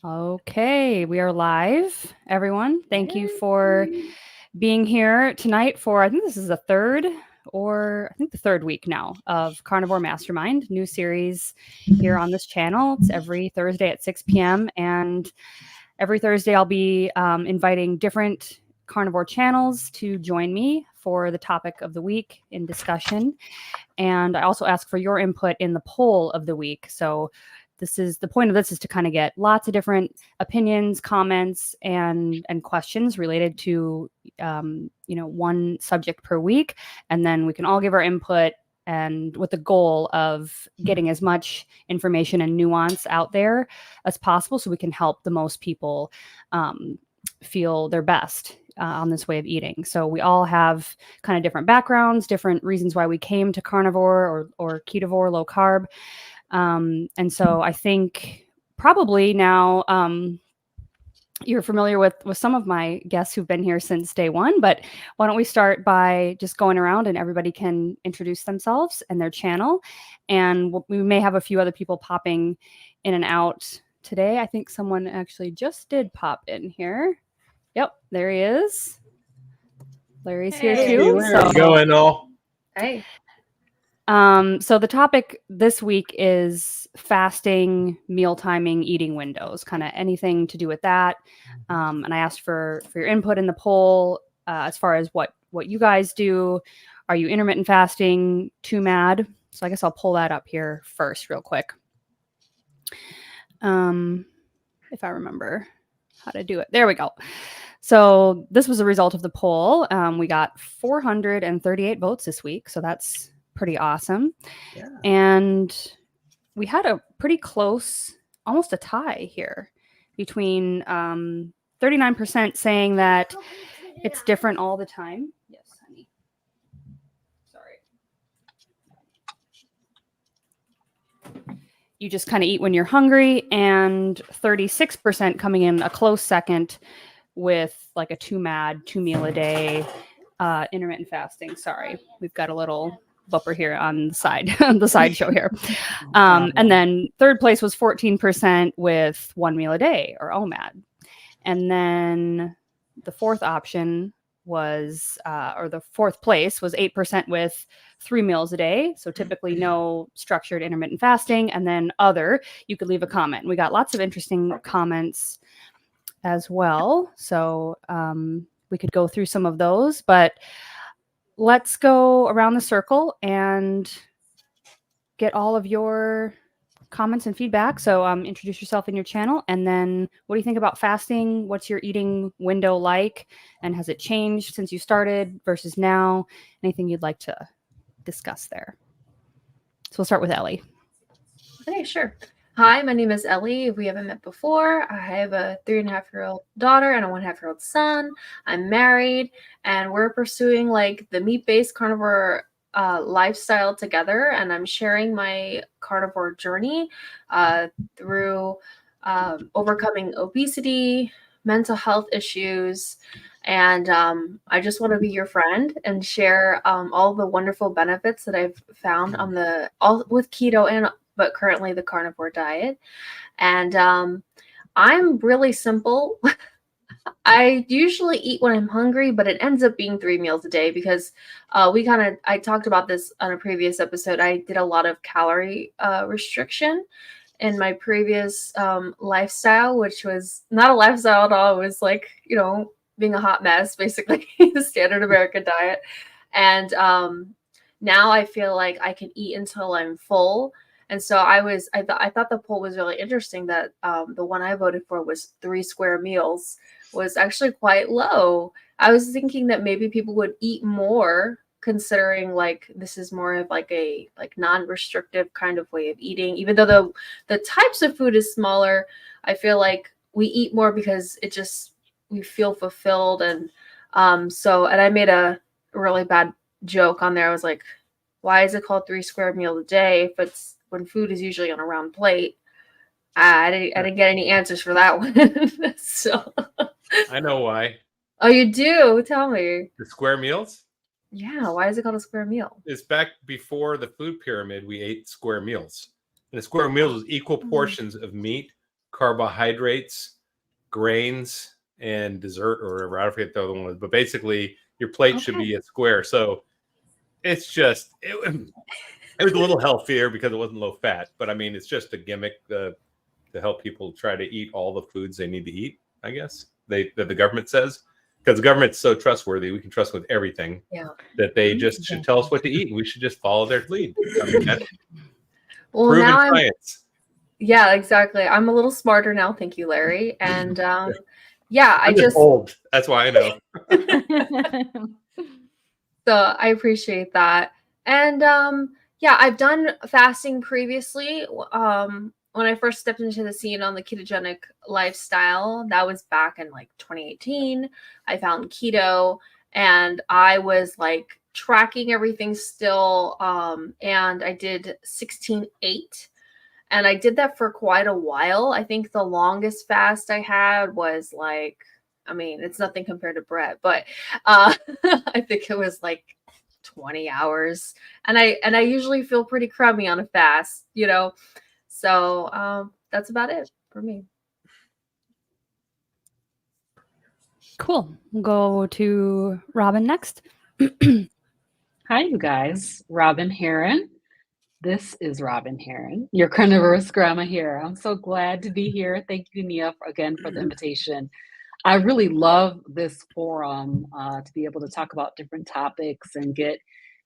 Okay, we are live, everyone. Thank you for being here tonight for, I think this is the third week now of Carnivore Mastermind, new series here on this channel. It's every Thursday at 6 p.m. And every Thursday I'll be inviting different carnivore channels to join me for the topic of the week in discussion. And I also ask for your input in the poll of the week. So the point of this is to kind of get lots of different opinions, comments, and questions related to one subject per week, and then we can all give our input, and with the goal of getting as much information and nuance out there as possible, so we can help the most people feel their best on this way of eating. So we all have kind of different backgrounds, different reasons why we came to carnivore or ketovore, low carb. And so I think probably now you're familiar with some of my guests who've been here since day one, but why don't we start by just going around and everybody can introduce themselves and their channel. And we may have a few other people popping in and out today. I think someone actually just did pop in here. Yep, there he is. Larry's here too. How's it going, all? Hey. So the topic this week is fasting, meal timing, eating windows, kind of anything to do with that. And I asked for your input in the poll as far as what you guys do. Are you intermittent fasting, too mad? So I guess I'll pull that up here first real quick. If I remember how to do it. There we go. So this was a result of the poll. We got 438 votes this week. So that's pretty awesome. Yeah. And we had a pretty close, almost a tie here between 39% saying that it's different all the time. Yes, honey. Sorry. You just kind of eat when you're hungry, and 36% coming in a close second with like a two meal a day intermittent fasting. Sorry, we've got a little bumper here on the side, the sideshow here. And then third place was 14% with 1 meal a day, or OMAD. And then the fourth option was, or the fourth place was 8% with 3 meals a day. So typically no structured intermittent fasting. And then other, you could leave a comment. We got lots of interesting comments as well. So we could go through some of those, but let's go around the circle and get all of your comments and feedback. So introduce yourself in your channel, and then what do you think about fasting? What's your eating window like? And has it changed since you started versus now? Anything you'd like to discuss there? So we'll start with Ellie. Okay, sure. Hi, my name is Ellie. If we haven't met before, I have a 3.5-year-old daughter and a 1.5-year-old son. I'm married, and we're pursuing like the meat-based carnivore lifestyle together. And I'm sharing my carnivore journey through overcoming obesity, mental health issues, and I just want to be your friend and share all the wonderful benefits that I've found on all with keto but currently the carnivore diet. And I'm really simple. I usually eat when I'm hungry, but it ends up being 3 meals a day because I talked about this on a previous episode. I did a lot of calorie restriction in my previous lifestyle, which was not a lifestyle at all. It was like, being a hot mess, basically, the standard American diet. And now I feel like I can eat until I'm full. And so I thought the poll was really interesting that the one I voted for was 3 square meals was actually quite low. I was thinking that maybe people would eat more, considering like this is more of like a non-restrictive kind of way of eating. Even though the types of food is smaller, I feel like we eat more because we feel fulfilled. And and I made a really bad joke on there. I was like, why is it called 3 square meals a day if it's when food is usually on a round plate? I didn't get any answers for that one. So I know why. Oh, you do? Tell me. The square meals? Yeah, why is it called a square meal? It's back before the food pyramid, we ate square meals. And the square meals was equal portions of meat, carbohydrates, grains, and dessert or whatever. I forget the other one was, but basically your plate should be a square. So it's just it was a little healthier because it wasn't low fat, but I mean it's just a gimmick to help people try to eat all the foods they need to eat. I guess that the government says, because the government's so trustworthy, we can trust with everything. Yeah. That they just should tell us what to eat, and we should just follow their lead. I mean, that's Well, proven now science. yeah, exactly. I'm a little smarter now. Thank you, Larry. And yeah, I'm just old. That's why I know. So I appreciate that. And yeah, I've done fasting previously. When I first stepped into the scene on the ketogenic lifestyle, that was back in like 2018. I found keto and I was like tracking everything still. And I did 16-8. And I did that for quite a while. I think the longest fast I had was like, I mean, it's nothing compared to Brett, but I think it was like 20 hours. And I usually feel pretty crummy on a fast, you know. So that's about it for me. Cool. We'll go to Robin next. Hi, you guys. Robin Heron. This is Robin Heron, your carnivorous grandma here. I'm so glad to be here. Thank you, Nia, again for the invitation. I really love this forum to be able to talk about different topics and get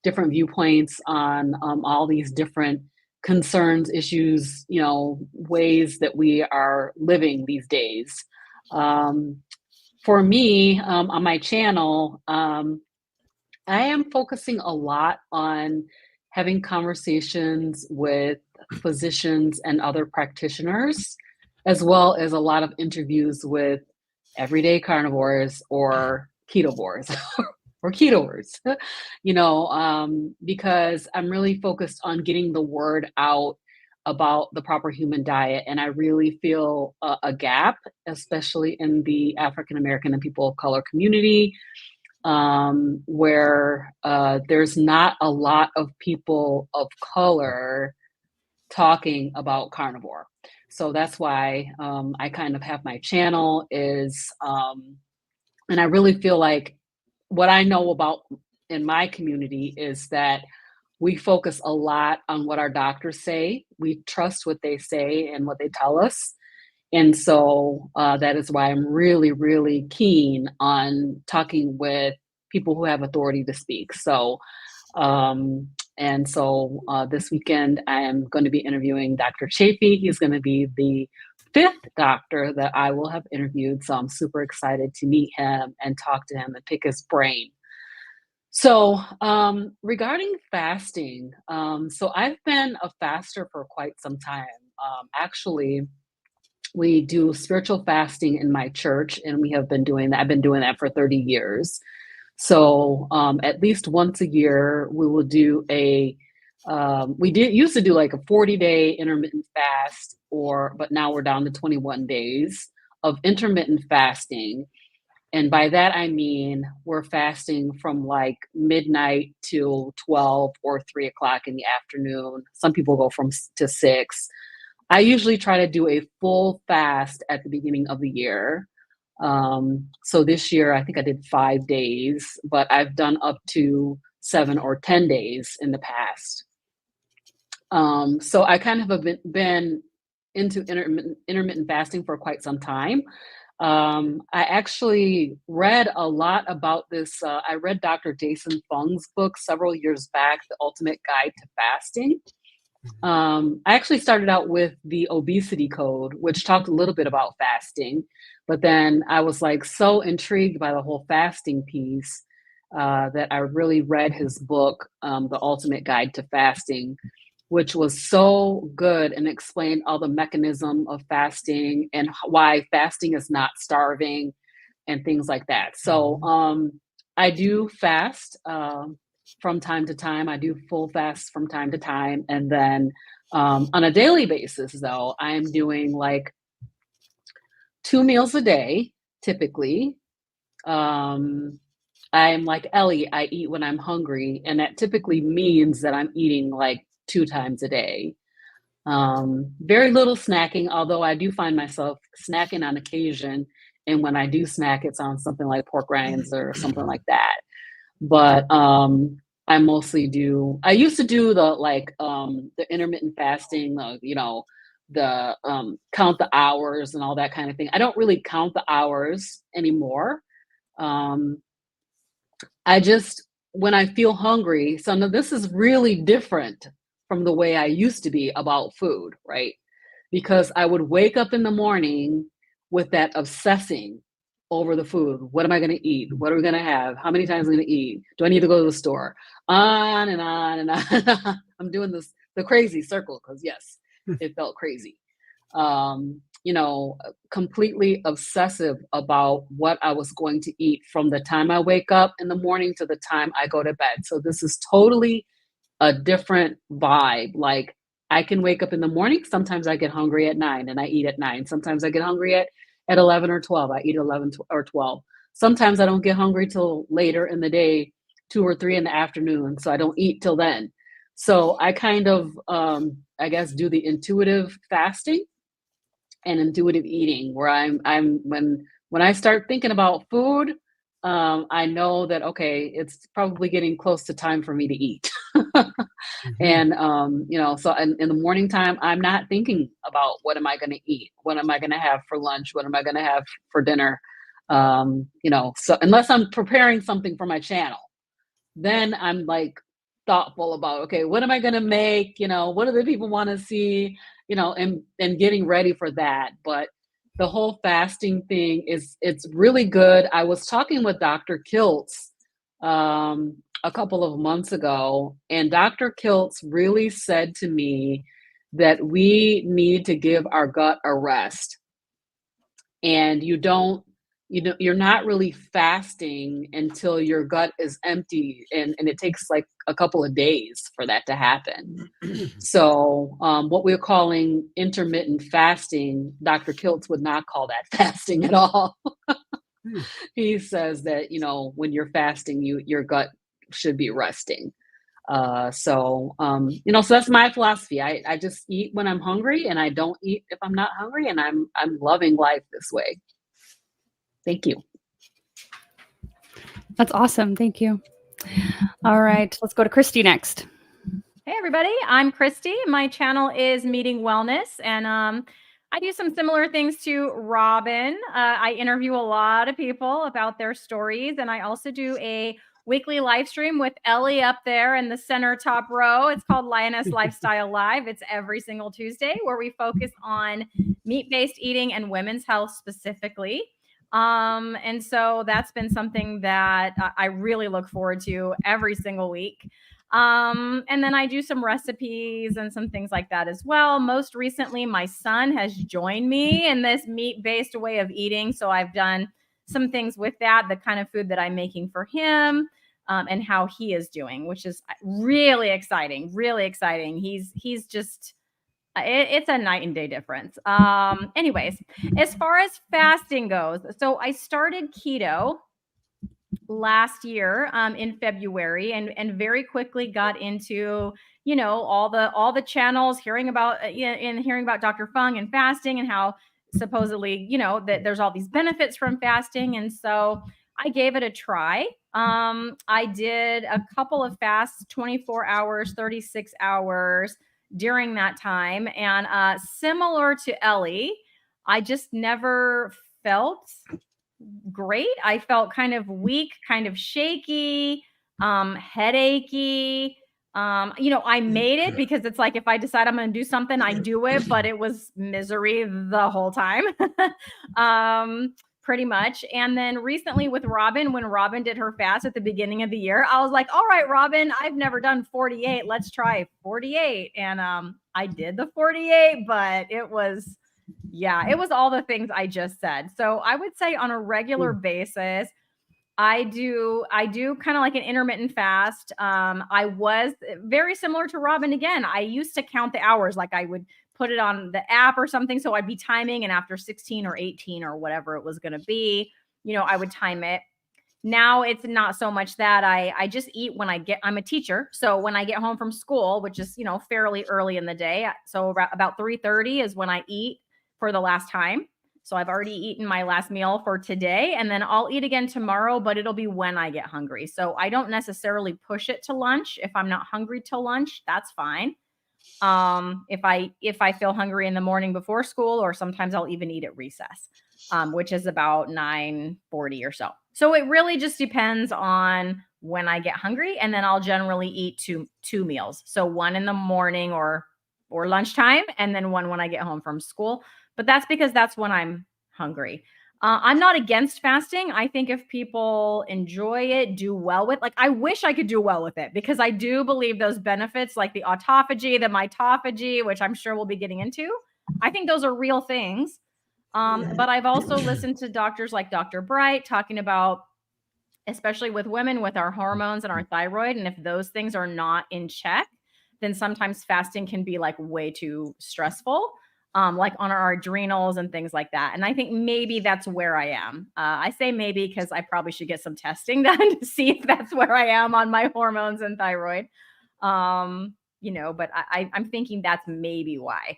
different viewpoints on all these different concerns, issues, you know, ways that we are living these days. For me, on my channel, I am focusing a lot on having conversations with physicians and other practitioners, as well as a lot of interviews with everyday carnivores or ketovores or ketoers, you know, because I'm really focused on getting the word out about the proper human diet. And I really feel a gap, especially in the African American and people of color community, where there's not a lot of people of color talking about carnivore. So that's why I kind of have my channel is, and I really feel like what I know about in my community is that we focus a lot on what our doctors say. We trust what they say and what they tell us. And so that is why I'm really, really keen on talking with people who have authority to speak. So, this weekend I am going to be interviewing Dr. Chafee. He's going to be the 5th doctor that I will have interviewed. So I'm super excited to meet him and talk to him and pick his brain. So regarding fasting, so I've been a faster for quite some time. Actually, we do spiritual fasting in my church, and we have been doing that. I've been doing that for 30 years. So at least once a year, we will do used to do like a 40-day intermittent fast, but now we're down to 21 days of intermittent fasting. And by that, I mean, we're fasting from like midnight till 12 or 3 o'clock in the afternoon. Some people go to 6. I usually try to do a full fast at the beginning of the year. So this year, I think I did 5 days, but I've done up to 7 or 10 days in the past. So I kind of have been into intermittent fasting for quite some time. I actually read a lot about this. I read Dr. Jason Fung's book several years back, The Ultimate Guide to Fasting. I actually started out with the obesity code, which talked a little bit about fasting, but then I was like so intrigued by the whole fasting piece that I really read his book, The Ultimate Guide to Fasting, which was so good and explained all the mechanism of fasting and why fasting is not starving and things like that. So I do fast from time to time. I do full fast from time to time. And then on a daily basis, though, I'm doing like 2 meals a day, typically. I'm like Ellie, I eat when I'm hungry. And that typically means that I'm eating like 2 times a day. Very little snacking, although I do find myself snacking on occasion. And when I do snack, it's on something like pork rinds or something like that. But I mostly do. I used to do the intermittent fasting, the count the hours and all that kind of thing. I don't really count the hours anymore. I just, when I feel hungry, so now this is really different from the way I used to be about food, right? Because I would wake up in the morning with that obsessing over the food. What am I going to eat? What are we going to have? How many times am I going to eat? Do I need to go to the store? On and on and on. I'm doing the crazy circle because yes, it felt crazy. Completely obsessive about what I was going to eat from the time I wake up in the morning to the time I go to bed. So this is totally a different vibe. Like I can wake up in the morning. Sometimes I get hungry at 9 and I eat at 9. Sometimes I get hungry at 11 or 12. I eat 11 or 12. Sometimes I don't get hungry till later in the day, 2 or 3 in the afternoon. So I don't eat till then. So I kind of, I guess, do the intuitive fasting and intuitive eating, where when I start thinking about food, I know that, okay, it's probably getting close to time for me to eat. And, so in the morning time, I'm not thinking about what am I going to eat? What am I going to have for lunch? What am I going to have for dinner? So unless I'm preparing something for my channel, then I'm like thoughtful about, okay, what am I going to make? What do the people want to see? And getting ready for that. But the whole fasting thing it's really good. I was talking with Dr. Kiltz a couple of months ago, and Dr. Kiltz really said to me that we need to give our gut a rest. And you're not really fasting until your gut is empty, and it takes like a couple of days for that to happen. So what we're calling intermittent fasting, Dr. Kiltz would not call that fasting at all. He says that, when you're fasting, your gut should be resting. So that's my philosophy. I just eat when I'm hungry, and I don't eat if I'm not hungry, and I'm loving life this way. Thank you. That's awesome. Thank you. All right, let's go to Christy next. Hey everybody, I'm Christy. My channel is Meeting Wellness, and I do some similar things to Robin. I interview a lot of people about their stories, and I also do a weekly live stream with Ellie up there in the center top row. It's called Lioness Lifestyle Live. It's every single Tuesday, where we focus on meat-based eating and women's health specifically. And so that's been something that I really look forward to every single week. And then I do some recipes and some things like that as well. Most recently, my son has joined me in this meat-based way of eating. So I've done some things with that, the kind of food that I'm making for him, and how he is doing, which is really exciting, really exciting. He's just, it's a night and day difference. Anyways, as far as fasting goes, so I started keto last year in February, and very quickly got into all the channels, hearing about Dr. Fung and fasting, and how supposedly that there's all these benefits from fasting. And so I gave it a try. I did a couple of fasts, 24 hours, 36 hours during that time, and similar to Ellie, I just never felt great. I felt kind of weak, kind of shaky, headachy. I made it because it's like, if I decide I'm going to do something, I do it, but it was misery the whole time. Pretty much. And then recently with Robin, when Robin did her fast at the beginning of the year, I was like, all right, Robin, I've never done 48. Let's try 48. And I did the 48, but it was all the things I just said. So I would say on a regular basis, I do kind of like an intermittent fast. I was very similar to Robin. Again, I used to count the hours, like I would put it on the app or something. So I'd be timing, and after 16 or 18 or whatever it was going to be, I would time it. Now it's not so much that I just eat when I'm a teacher. So when I get home from school, which is, fairly early in the day. So about 3:30 is when I eat for the last time. So I've already eaten my last meal for today, and then I'll eat again tomorrow, but it'll be when I get hungry. So I don't necessarily push it to lunch. If I'm not hungry till lunch, that's fine. If I feel hungry in the morning before school, or sometimes I'll even eat at recess, which is about 9:40 or so. So it really just depends on when I get hungry, and then I'll generally eat two meals. So one in the morning or lunchtime, and then one when I get home from school. But that's because that's when I'm hungry. I'm not against fasting. I think if people enjoy it, do well with, I wish I could do well with it, because I do believe those benefits, like the autophagy, the mitophagy, which I'm sure we'll be getting into, I think those are real things. But I've also listened to doctors like Dr. Bright talking about, especially with women, with our hormones and our thyroid, and if those things are not in check, then sometimes fasting can be way too stressful. Like on our adrenals and things like that. And I think maybe that's where I am. I say maybe because I probably should get some testing done to see if that's where I am on my hormones and thyroid. But I'm thinking that's maybe why,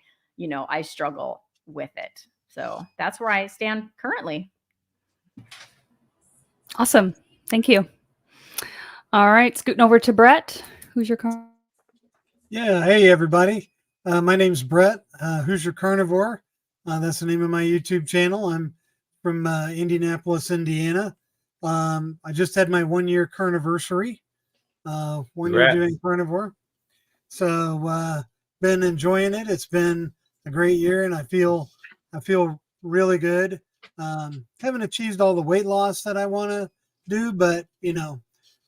I struggle with it. So that's where I stand currently. Awesome. Thank you. All right. Scooting over to Brett. Who's your car? Yeah. Hey, everybody. My name's Brett. Who's your carnivore? That's the name of my YouTube channel. I'm from Indianapolis, Indiana. I just had my 1-year carniversary. 1 year doing carnivore. So been enjoying it. It's been a great year, and I feel really good. Haven't achieved all the weight loss that I want to do, but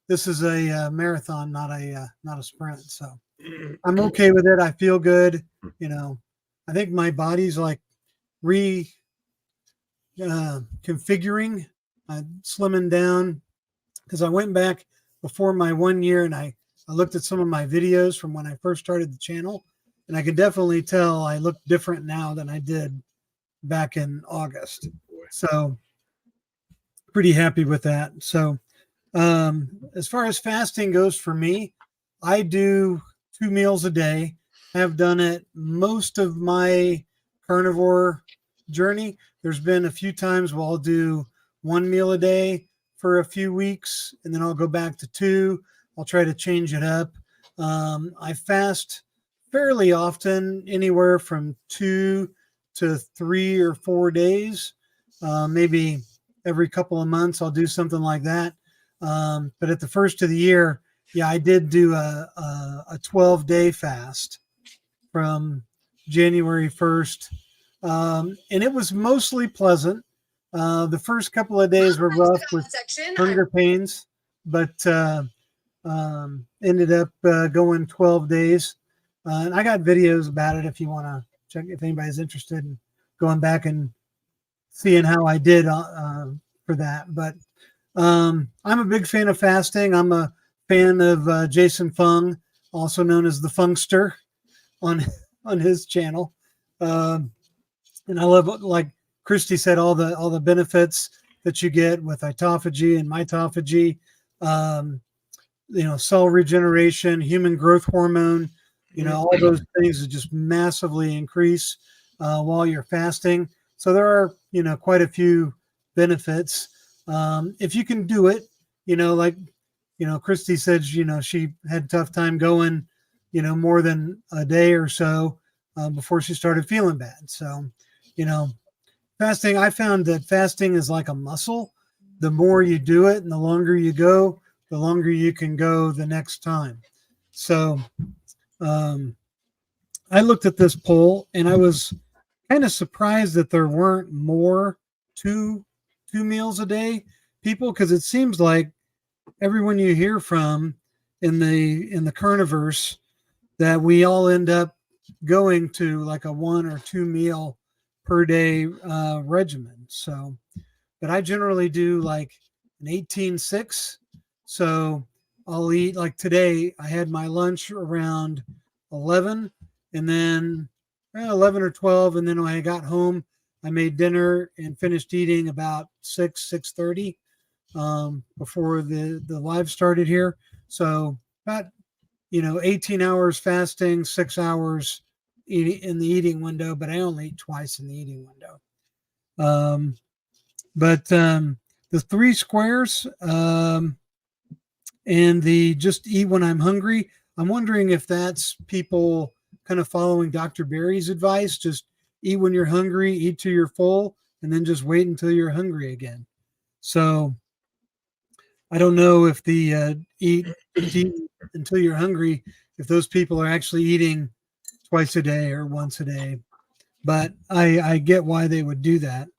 this is a marathon, not a sprint. So I'm okay with it. I feel good. I think my body's configuring, slimming down, because I went back before my 1 year and I looked at some of my videos from when I first started the channel, and I can definitely tell I look different now than I did back in August. So pretty happy with that. So as far as fasting goes for me, I do 2 meals a day. Have done it most of my carnivore journey. There's been a few times where I'll do 1 meal a day for a few weeks, and then I'll go back to 2. I'll try to change it up. I fast fairly often, anywhere from 2 to 3 or 4 days. Maybe every couple of months I'll do something like that. But at the first of the year, yeah, I did do a 12-day fast from January 1st. And it was mostly pleasant. The first couple of days were rough with hunger pains, but ended up going 12 days. And I got videos about it if you want to check, if anybody's interested in going back and seeing how I did for that. But I'm a big fan of fasting. I'm a fan of Jason Fung, also known as the Funkster, on his channel. And I love, like Christy said, all the benefits that you get with autophagy and mitophagy, cell regeneration, human growth hormone, all those things that just massively increase while you're fasting. So there are, quite a few benefits. If you can do it, Christy said, she had a tough time going, more than a day or so before she started feeling bad. So, fasting, I found that fasting is like a muscle. The more you do it and the longer you go, the longer you can go the next time. So I looked at this poll and I was kind of surprised that there weren't more two meals a day people, because it seems like everyone you hear from in the carniverse, that we all end up going to like a 1 or 2 meal per day regimen. So, but I generally do like an 18-6. So I'll eat, like today I had my lunch around 11, and then 11 or 12, and then when I got home I made dinner and finished eating about 6:30. before the live started here. So about 18 hours fasting, 6 hours eating in the eating window, but I only eat twice in the eating window. But the 3 squares and the just eat when I'm hungry, I'm wondering if that's people kind of following Dr. Berry's advice, just eat when you're hungry, eat till you're full, and then just wait until you're hungry again. So I don't know if the eat until you're hungry, if those people are actually eating twice a day or once a day, but I get why they would do that.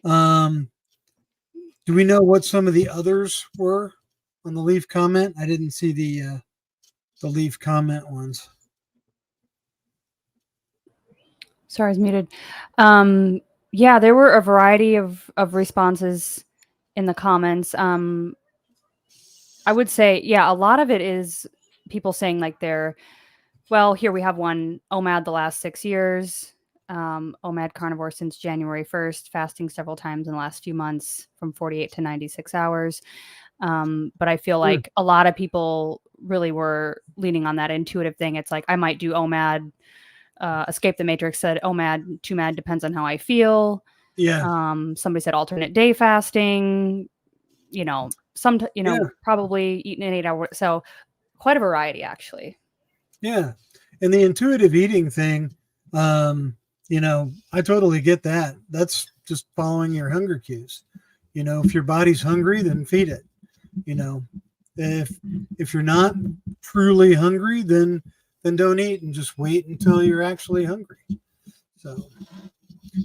Do we know what some of the others were on the leave comment? I didn't see the leave comment ones. Sorry, I was muted. Yeah, there were a variety of responses in the comments. I would say, yeah, a lot of it is people saying like well, here we have one, OMAD the last 6 years, OMAD carnivore since January 1st, fasting several times in the last few months from 48 to 96 hours. But I feel like a lot of people really were leaning on that intuitive thing. It's like, I might do OMAD. Escape the Matrix said OMAD, 2MAD depends on how I feel. Yeah. Somebody said alternate day fasting, probably eating in 8 hours. So quite a variety, actually. Yeah. And the intuitive eating thing, I totally get that. That's just following your hunger cues. If your body's hungry, then feed it. If you're not truly hungry, then don't eat and just wait until you're actually hungry. So,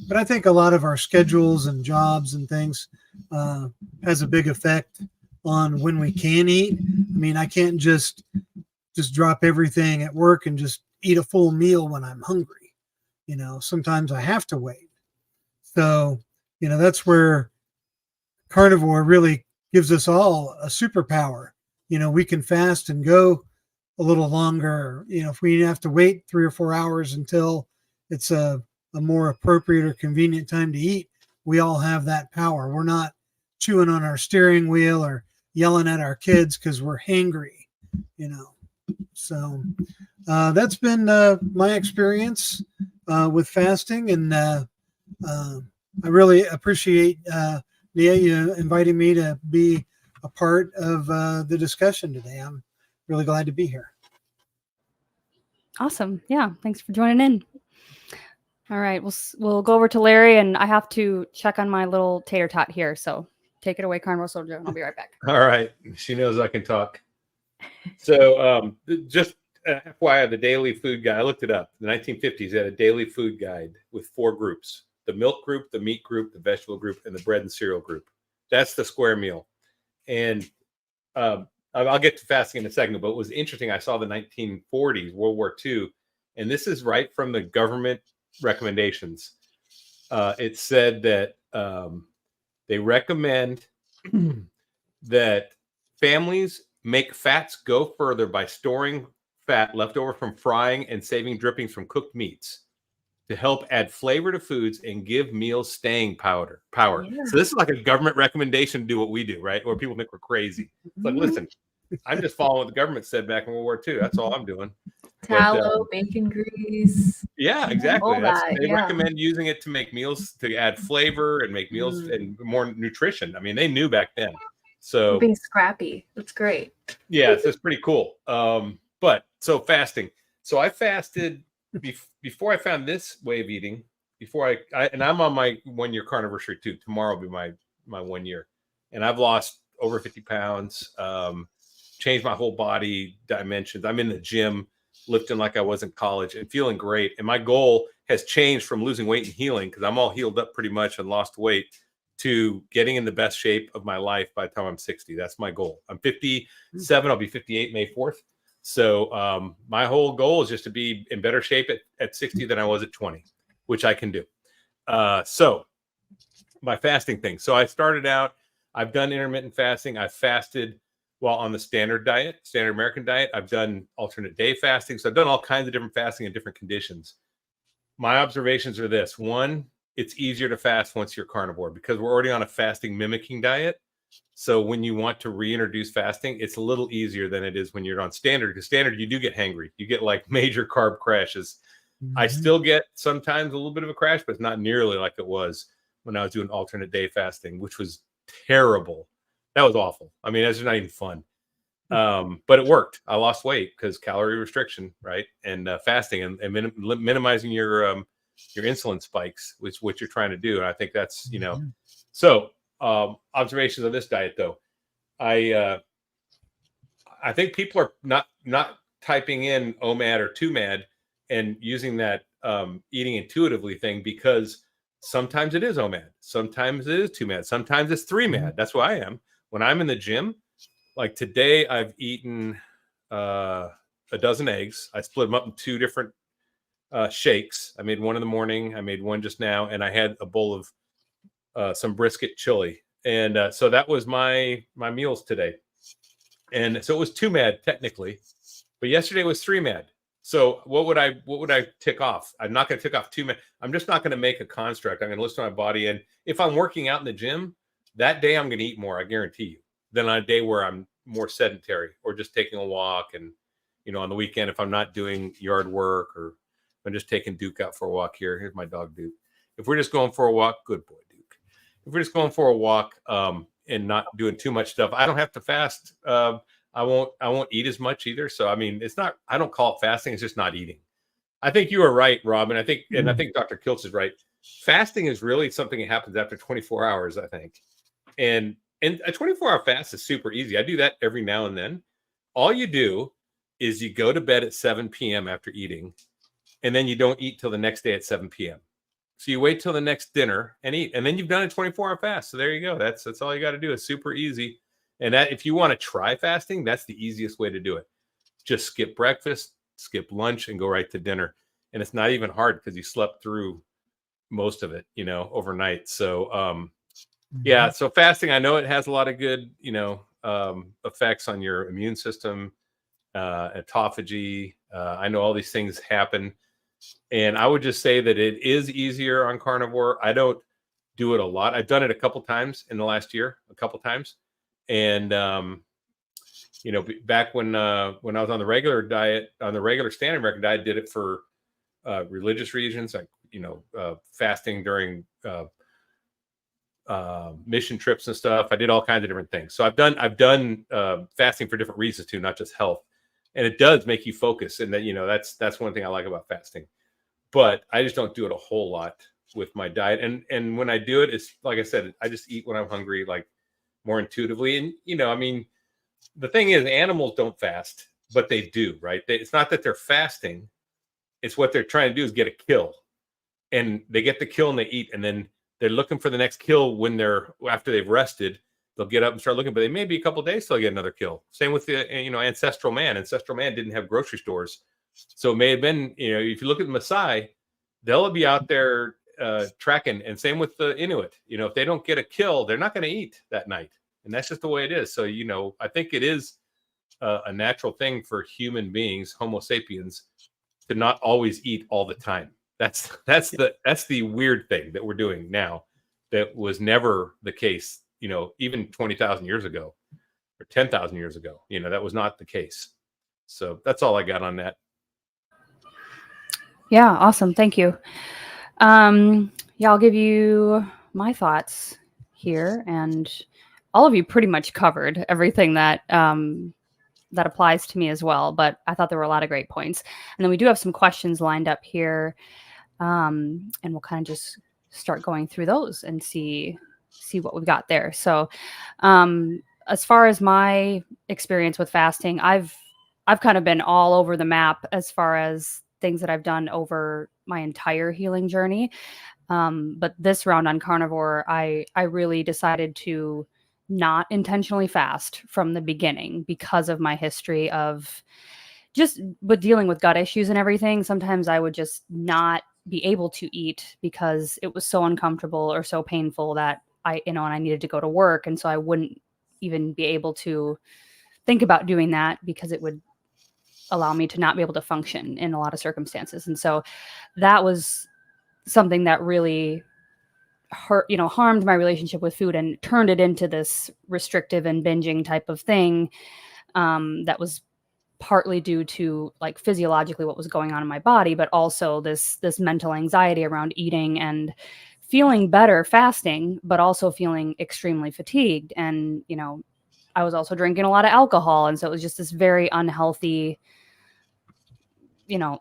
but I think a lot of our schedules and jobs and things has a big effect on when we can eat. I mean, I can't just drop everything at work and just eat a full meal when I'm hungry. Sometimes I have to wait. So, that's where carnivore really gives us all a superpower. We can fast and go a little longer. If we have to wait 3 or 4 hours until it's a more appropriate or convenient time to eat, we all have that power. We're not chewing on our steering wheel or yelling at our kids because we're hangry, So that's been my experience with fasting, and I really appreciate Nia, you inviting me to be a part of the discussion today. I'm really glad to be here. Awesome. Yeah. Thanks for joining in. All right. We'll go over to Larry, and I have to check on my little tater tot here. So take it away, Carnivore Soldier, and I'll be right back. All right. She knows I can talk. So just FYI, the daily food guide, I looked it up. The 1950s, they had a daily food guide with 4 groups: the milk group, the meat group, the vegetable group, and the bread and cereal group. That's the square meal. And I'll get to fasting in a second, but it was interesting. I saw the 1940s, World War II, and this is right from the government recommendations. It said that they recommend that families make fats go further by storing fat left over from frying and saving drippings from cooked meats to help add flavor to foods and give meals staying power. Yeah. So this is like a government recommendation to do what we do, right? Or people think we're crazy. It's like, listen, I'm just following what the government said back in World War II. That's all I'm doing. Tallow, bacon grease. Yeah, exactly. They recommend using it to make meals, to add flavor and make meals and more nutrition. I mean, they knew back then. So we're being scrappy. That's great. Yeah, it's pretty cool. But so fasting. So I fasted before I found this way of eating. Before and I'm on my 1 year carniversary too. Tomorrow will be my 1 year, and I've lost over 50 pounds. Changed my whole body dimensions. I'm in the gym, lifting like I was in college and feeling great. And my goal has changed from losing weight and healing, because I'm all healed up pretty much and lost weight, to getting in the best shape of my life by the time I'm 60. That's my goal. I'm 57. I'll be 58 May 4th. So my whole goal is just to be in better shape at 60 than I was at 20, which I can do. So my fasting thing. So I started out, I've done intermittent fasting. I've fasted while on the standard American diet. I've done alternate day fasting. So I've done all kinds of different fasting in different conditions. My observations are this. One, it's easier to fast once you're carnivore, because we're already on a fasting mimicking diet. So when you want to reintroduce fasting, it's a little easier than it is when you're on standard, because standard, you do get hangry. You get like major carb crashes. I still get sometimes a little bit of a crash, but it's not nearly like it was when I was doing alternate day fasting, which was terrible. That was awful. I mean, that's not even fun. But it worked. I lost weight because calorie restriction, right? And fasting and minimizing your insulin spikes, which is what you're trying to do. And I think that's, so observations of this diet though. I think people are not typing in OMAD or 2MAD and using that eating intuitively thing, because sometimes it is OMAD, sometimes it is 2MAD, sometimes it's 3MAD. That's why I am. When I'm in the gym, like today, I've eaten a dozen eggs. I split them up in 2 different shakes. I made one in the morning. I made one just now, and I had a bowl of some brisket chili. And so that was my meals today. And so it was 2MAD technically, but yesterday was 3MAD. So what would I tick off? I'm not going to tick off 2MAD. I'm just not going to make a construct. I'm going to listen to my body. And if I'm working out in the gym, that day I'm going to eat more, I guarantee you, than on a day where I'm more sedentary or just taking a walk. And, on the weekend, if I'm not doing yard work or I'm just taking Duke out for a walk here. Here's my dog, Duke. If we're just going for a walk, good boy, Duke. If we're just going for a walk and not doing too much stuff, I don't have to fast. I won't eat as much either. So, I mean, I don't call it fasting. It's just not eating. I think you are right, Robin. I think Dr. Kiltz is right. Fasting is really something that happens after 24 hours, I think. And a 24-hour fast is super easy. I do that every now and then. All you do is you go to bed at 7 p.m. after eating, and then you don't eat till the next day at 7 p.m. So you wait till the next dinner and eat, and then you've done a 24-hour fast. So there you go. That's all you got to do. It's super easy. And that, if you want to try fasting, that's the easiest way to do it. Just skip breakfast, skip lunch, and go right to dinner. And it's not even hard because you slept through most of it, overnight. So, yeah. So fasting, I know it has a lot of good, effects on your immune system, autophagy. I know all these things happen. And I would just say that it is easier on carnivore. I don't do it a lot. I've done it a couple times in the last year, And, back when I was on the regular diet, on the regular standard American diet, did it for religious reasons, like, fasting during mission trips and stuff. I did all kinds of different things. So I've done fasting for different reasons too, not just health. And it does make you focus. And that, that's one thing I like about fasting. But I just don't do it a whole lot with my diet. And when I do it, it's like I said, I just eat when I'm hungry, like more intuitively. And, I mean, the thing is, animals don't fast, but they do, right? It's not that they're fasting. It's what they're trying to do is get a kill. And they get the kill and they eat. And then they're looking for the next kill after they've rested. They'll get up and start looking, but they may be a couple of days till they get another kill. Same with the, ancestral man. Ancestral man didn't have grocery stores. So it may have been, if you look at the Maasai, they'll be out there tracking. And same with the Inuit. If they don't get a kill, they're not going to eat that night. And that's just the way it is. So, I think it is a natural thing for human beings, Homo sapiens, to not always eat all the time. That's the weird thing that we're doing now. That was never the case, even 20,000 years ago or 10,000 years ago. That was not the case. So that's all I got on that. Yeah, awesome. Thank you. I'll give you my thoughts here, and all of you pretty much covered everything that that applies to me as well. But I thought there were a lot of great points, and then we do have some questions lined up here, and we'll kind of just start going through those and see what we've got there. So, as far as my experience with fasting, I've kind of been all over the map as far as things that I've done over my entire healing journey. But this round on carnivore, I really decided to not intentionally fast from the beginning because of my history of just with dealing with gut issues and everything. Sometimes I would just not be able to eat because it was so uncomfortable or so painful that and I needed to go to work. And so I wouldn't even be able to think about doing that because it would allow me to not be able to function in a lot of circumstances. And so that was something that really harmed my relationship with food and turned it into this restrictive and binging type of thing. That was partly due to like physiologically what was going on in my body, but also this mental anxiety around eating and feeling better fasting, but also feeling extremely fatigued. And, I was also drinking a lot of alcohol. And so it was just this very unhealthy,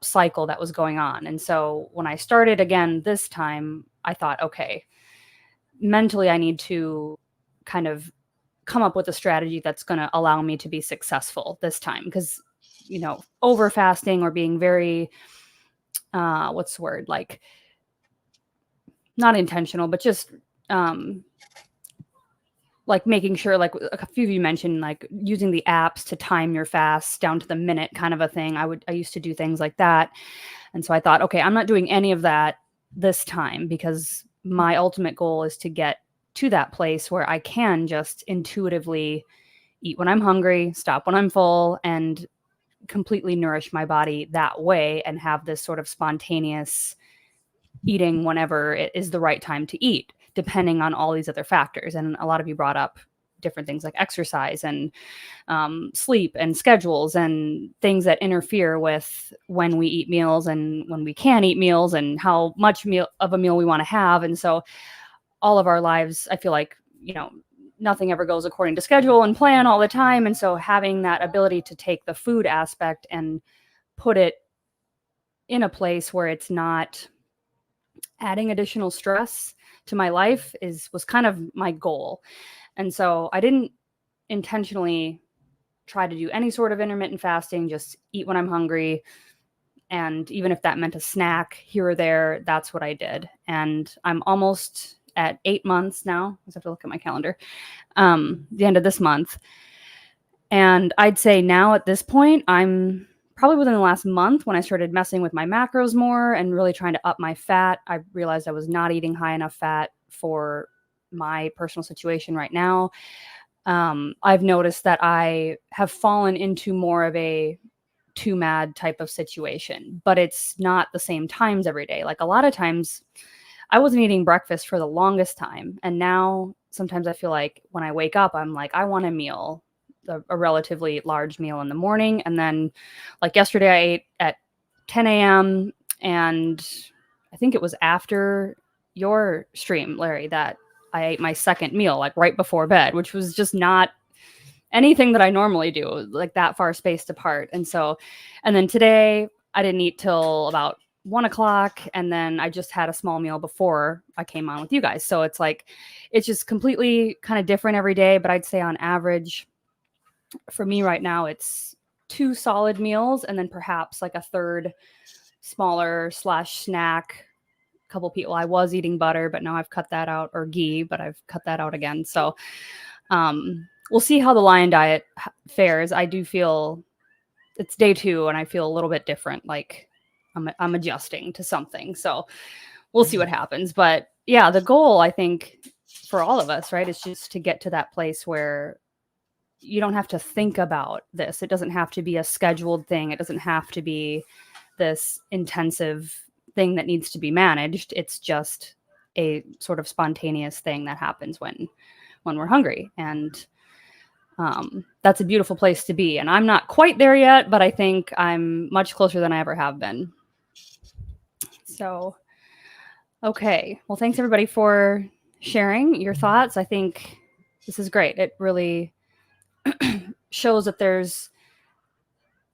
cycle that was going on. And so when I started again this time, I thought, okay, mentally, I need to kind of come up with a strategy that's going to allow me to be successful this time. Because, over fasting or being very, what's the word? Like, not intentional, but just, like making sure, like a few of you mentioned, like using the apps to time your fast down to the minute kind of a thing. I used to do things like that. And so I thought, okay, I'm not doing any of that this time, because my ultimate goal is to get to that place where I can just intuitively eat when I'm hungry, stop when I'm full, and completely nourish my body that way and have this sort of spontaneous eating whenever it is the right time to eat, depending on all these other factors. And a lot of you brought up different things like exercise and sleep and schedules and things that interfere with when we eat meals and when we can eat meals and how much of a meal we want to have. And so all of our lives, I feel like, nothing ever goes according to schedule and plan all the time. And so having that ability to take the food aspect and put it in a place where it's not adding additional stress to my life was kind of my goal. And so I didn't intentionally try to do any sort of intermittent fasting, just eat when I'm hungry. And even if that meant a snack here or there, that's what I did. And I'm almost at 8 months now. I just have to look at my calendar. The end of this month. And I'd say now at this point, I'm probably within the last month, when I started messing with my macros more and really trying to up my fat, I realized I was not eating high enough fat for my personal situation right now. I've noticed that I have fallen into more of a too mad type of situation, but it's not the same times every day. Like a lot of times I wasn't eating breakfast for the longest time. And now sometimes I feel like when I wake up, I'm like, I want a meal, a relatively large meal in the morning. And then like yesterday I ate at 10 a.m. and I think it was after your stream, Larry, that I ate my second meal, like right before bed, which was just not anything that I normally do, like that far spaced apart. And then today I didn't eat till about 1 o'clock. And then I just had a small meal before I came on with you guys. So it's like, it's just completely kind of different every day. But I'd say on average for me right now, it's 2 solid meals and then perhaps like a third smaller / snack. A couple people, I was eating butter, but now I've cut that out, or ghee, but I've cut that out again. So we'll see how the Lion diet fares. I do feel it's day 2 and I feel a little bit different. Like I'm adjusting to something. So we'll see what happens. But yeah, the goal, I think, for all of us, right, is just to get to that place where you don't have to think about this. It doesn't have to be a scheduled thing. It doesn't have to be this intensive thing that needs to be managed. It's just a sort of spontaneous thing that happens when we're hungry. And that's a beautiful place to be. And I'm not quite there yet, but I think I'm much closer than I ever have been. So, okay. Well, thanks everybody for sharing your thoughts. I think this is great. It really shows that there's,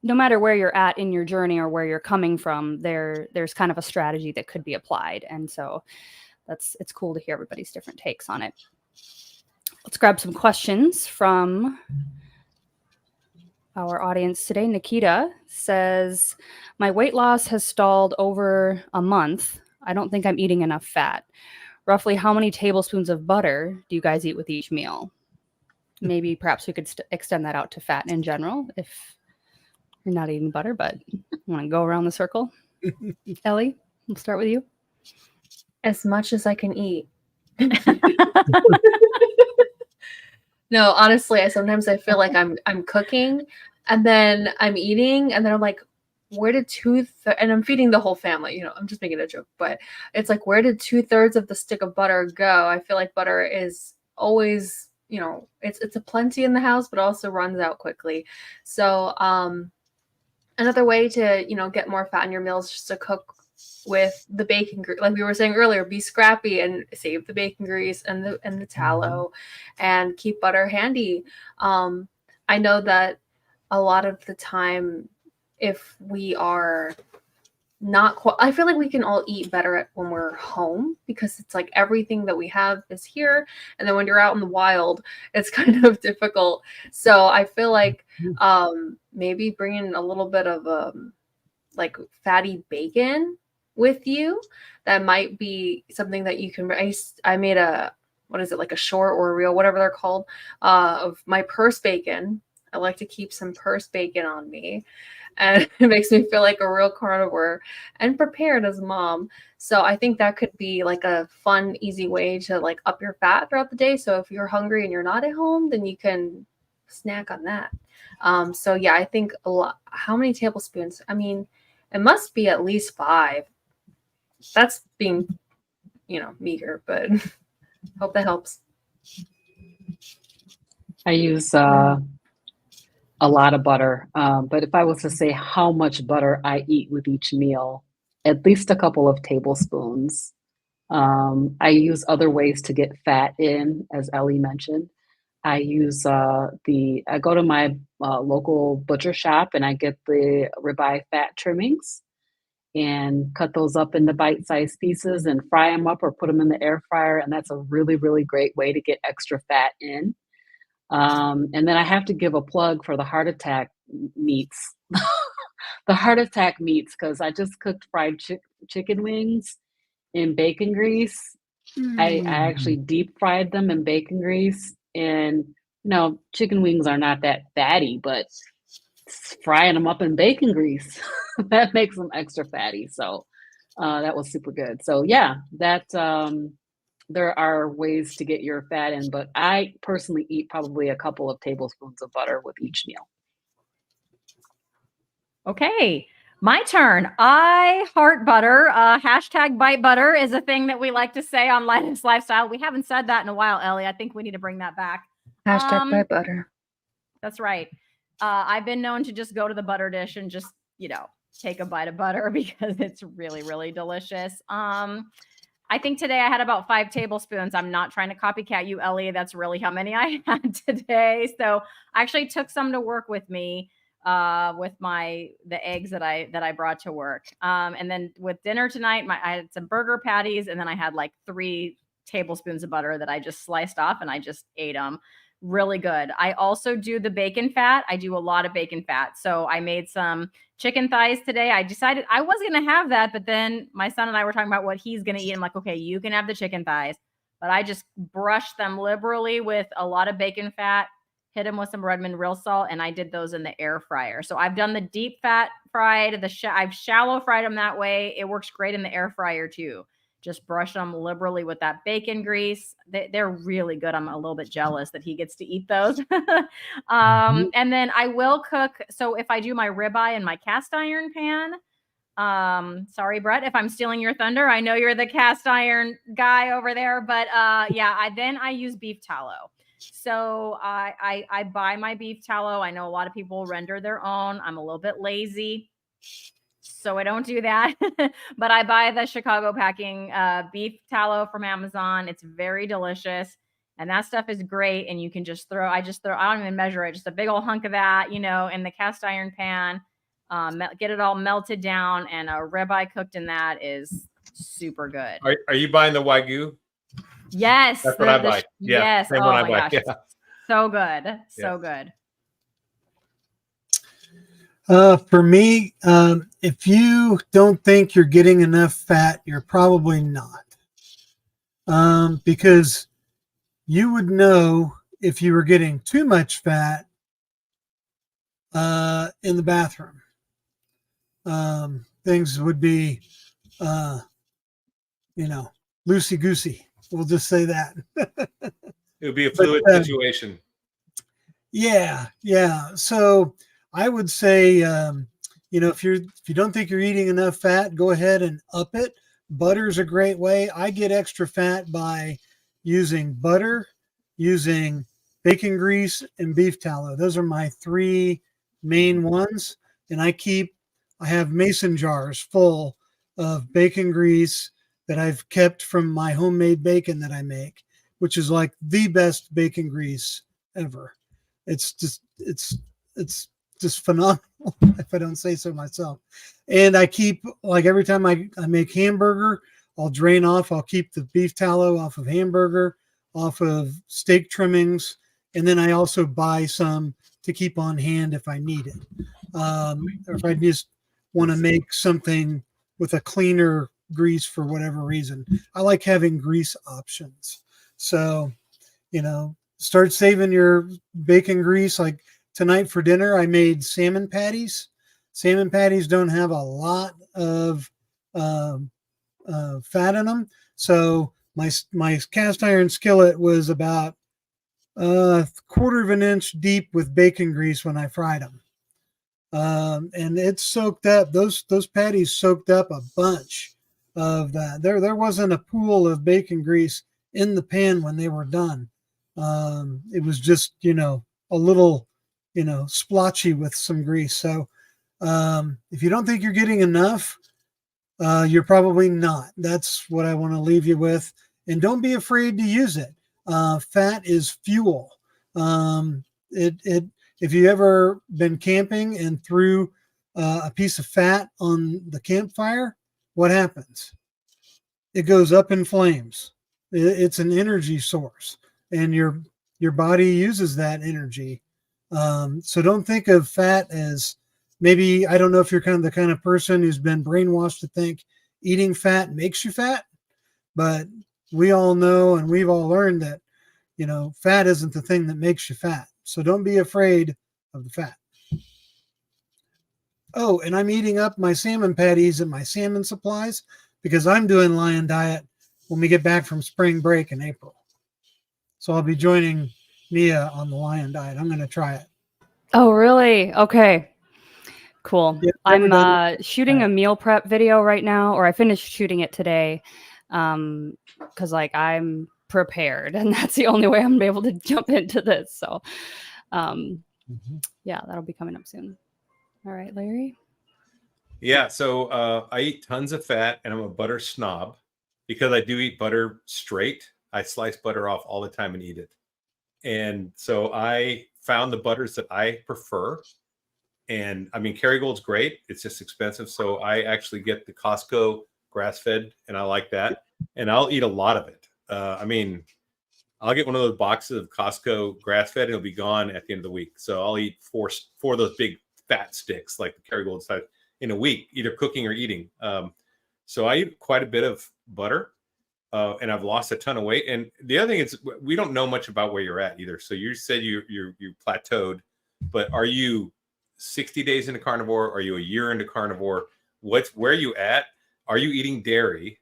no matter where you're at in your journey or where you're coming from, there's kind of a strategy that could be applied. And so it's cool to hear everybody's different takes on it. Let's grab some questions from our audience today. Nikita says, my weight loss has stalled over a month. I don't think I'm eating enough fat. Roughly how many tablespoons of butter do you guys eat with each meal? Maybe perhaps we could extend that out to fat in general if you're not eating butter, but you want to go around the circle. Ellie, we'll start with you. As much as I can eat. No, honestly, I sometimes feel like I'm cooking and then I'm eating and then I'm like, where did and I'm feeding the whole family, I'm just making a joke, but it's like, where did 2/3 of the stick of butter go? I feel like butter is always, it's a plenty in the house, but also runs out quickly. So another way to, get more fat in your meals is just to cook with the bacon grease. Like we were saying earlier, be scrappy and save the bacon grease and the tallow, and keep butter handy. I know that a lot of the time, if we are not quite, I feel like we can all eat better when we're home, because it's like everything that we have is here, and then when you're out in the wild, it's kind of difficult. So I feel like maybe bringing a little bit of like fatty bacon with you, that might be something that you can. I made what is it, like a short or a reel, whatever they're called, of my purse bacon. I like to keep some purse bacon on me, and it makes me feel like a real carnivore and prepared as a mom. So I think that could be like a fun, easy way to like up your fat throughout the day. So if you're hungry and you're not at home, then you can snack on that. So yeah, I think a lot. How many tablespoons? I mean, it must be at least 5. That's being, meager, but hope that helps. I use a lot of butter, but if I was to say how much butter I eat with each meal, at least a couple of tablespoons. I use other ways to get fat in, as Ellie mentioned. I use I go to my local butcher shop and I get the ribeye fat trimmings and cut those up into bite-sized pieces and fry them up or put them in the air fryer. And that's a really, really great way to get extra fat in. And then I have to give a plug for the heart attack meats. The heart attack meats, because I just cooked fried chicken wings in bacon grease. I actually deep fried them in bacon grease. And, chicken wings are not that fatty, but frying them up in bacon grease, that makes them extra fatty. So that was super good. So yeah, that there are ways to get your fat in, but I personally eat probably a couple of tablespoons of butter with each meal. Okay, my turn. I heart butter. Hashtag bite butter is a thing that we like to say on Linus Lifestyle. We haven't said that in a while, Ellie. I think we need to bring that back. Hashtag bite butter. That's right. I've been known to just go to the butter dish and just, take a bite of butter because it's really, really delicious. I think today I had about 5 tablespoons. I'm not trying to copycat you, Ellie. That's really how many I had today. So I actually took some to work with me with the eggs that I brought to work. And then with dinner tonight, I had some burger patties, and then I had like 3 tablespoons of butter that I just sliced off and I just ate them. Really good. I also do the bacon fat. I do a lot of bacon fat. So I made some chicken thighs today. I decided I was going to have that, but then my son and I were talking about what he's going to eat. I'm like, okay, you can have the chicken thighs, but I just brushed them liberally with a lot of bacon fat, hit them with some Redmond real salt, and I did those in the air fryer. So I've done the deep fat fried, I've shallow fried them that way. It works great in the air fryer too. Just brush them liberally with that bacon grease. They're really good. I'm a little bit jealous that he gets to eat those. And then I will cook. So if I do my ribeye in my cast iron pan, sorry, Brett, if I'm stealing your thunder, I know you're the cast iron guy over there, but then I use beef tallow. So I buy my beef tallow. I know a lot of people render their own. I'm a little bit lazy, so I don't do that. But I buy the Chicago Packing beef tallow from Amazon. It's very delicious, and that stuff is great. And you can just I don't even measure it, just a big old hunk of that, in the cast iron pan. Get it all melted down, and a ribeye cooked in that is super good. Are you buying the Wagyu? Yes, that's what I buy. Yes, same oh one my I buy. gosh, Yeah. so good, so good. For me, if you don't think you're getting enough fat, you're probably not. Because you would know if you were getting too much fat in the bathroom. Things would be, loosey-goosey. We'll just say that. It would be a fluid situation. Yeah. So I would say, you know, if you don't think you're eating enough fat, go ahead and up it. Butter's a great way. I get extra fat by using butter, using bacon grease, and beef tallow. Those are my 3 main ones. And I have mason jars full of bacon grease that I've kept from my homemade bacon that I make, which is like the best bacon grease ever. It's just phenomenal, if I don't say so myself. And I keep, like, every time I make hamburger, I'll drain off. I'll keep the beef tallow off of hamburger, off of steak trimmings, and then I also buy some to keep on hand if I need it. Or if I just want to make something with a cleaner grease for whatever reason. I like having grease options. So, you know, start saving your bacon grease. Like tonight for dinner, I made salmon patties. Salmon patties don't have a lot of fat in them. So my cast iron skillet was about a 1/4 of an inch deep with bacon grease when I fried them. And it soaked up, those patties soaked up a bunch of that. There wasn't a pool of bacon grease in the pan when they were done. It was just, you know, a little, you know, splotchy with some grease. So if you don't think you're getting enough, you're probably not. That's what I want to leave you with. And don't be afraid to use it. Fat is fuel. If you ever been camping and threw a piece of fat on the campfire, what happens? It goes up in flames. It's an energy source, and your body uses that energy. So don't think of fat as, maybe, I don't know if you're kind of the kind of person who's been brainwashed to think eating fat makes you fat, but we all know and we've all learned that, you know, fat isn't the thing that makes you fat. So don't be afraid of the fat. Oh, and I'm eating up my salmon patties and my salmon supplies because I'm doing Lion Diet when we get back from spring break in April. So I'll be joining Mia on the Lion Diet. I'm going to try it. Oh, really? Okay. Cool. Yeah, I'm shooting a meal prep video right now, or I finished shooting it today. Because like I'm prepared and that's the only way I'm gonna be able to jump into this. So yeah, that'll be coming up soon. All right, Larry. Yeah, so I eat tons of fat and I'm a butter snob because I do eat butter straight. I slice butter off all the time and eat it. And so I found the butters that I prefer. And I mean, Kerrygold's great. It's just expensive. So I actually get the Costco grass-fed, and I like that. And I'll eat a lot of it. I mean, I'll get one of those boxes of Costco grass-fed, and it'll be gone at the end of the week. So I'll eat four of those big fat sticks, like the Kerrygold side, in a week, either cooking or eating. So I eat quite a bit of butter, and I've lost a ton of weight. And the other thing is, we don't know much about where you're at either. So you said you plateaued, but are you 60 days into carnivore? Are you a year into carnivore? Where are you at? Are you eating dairy?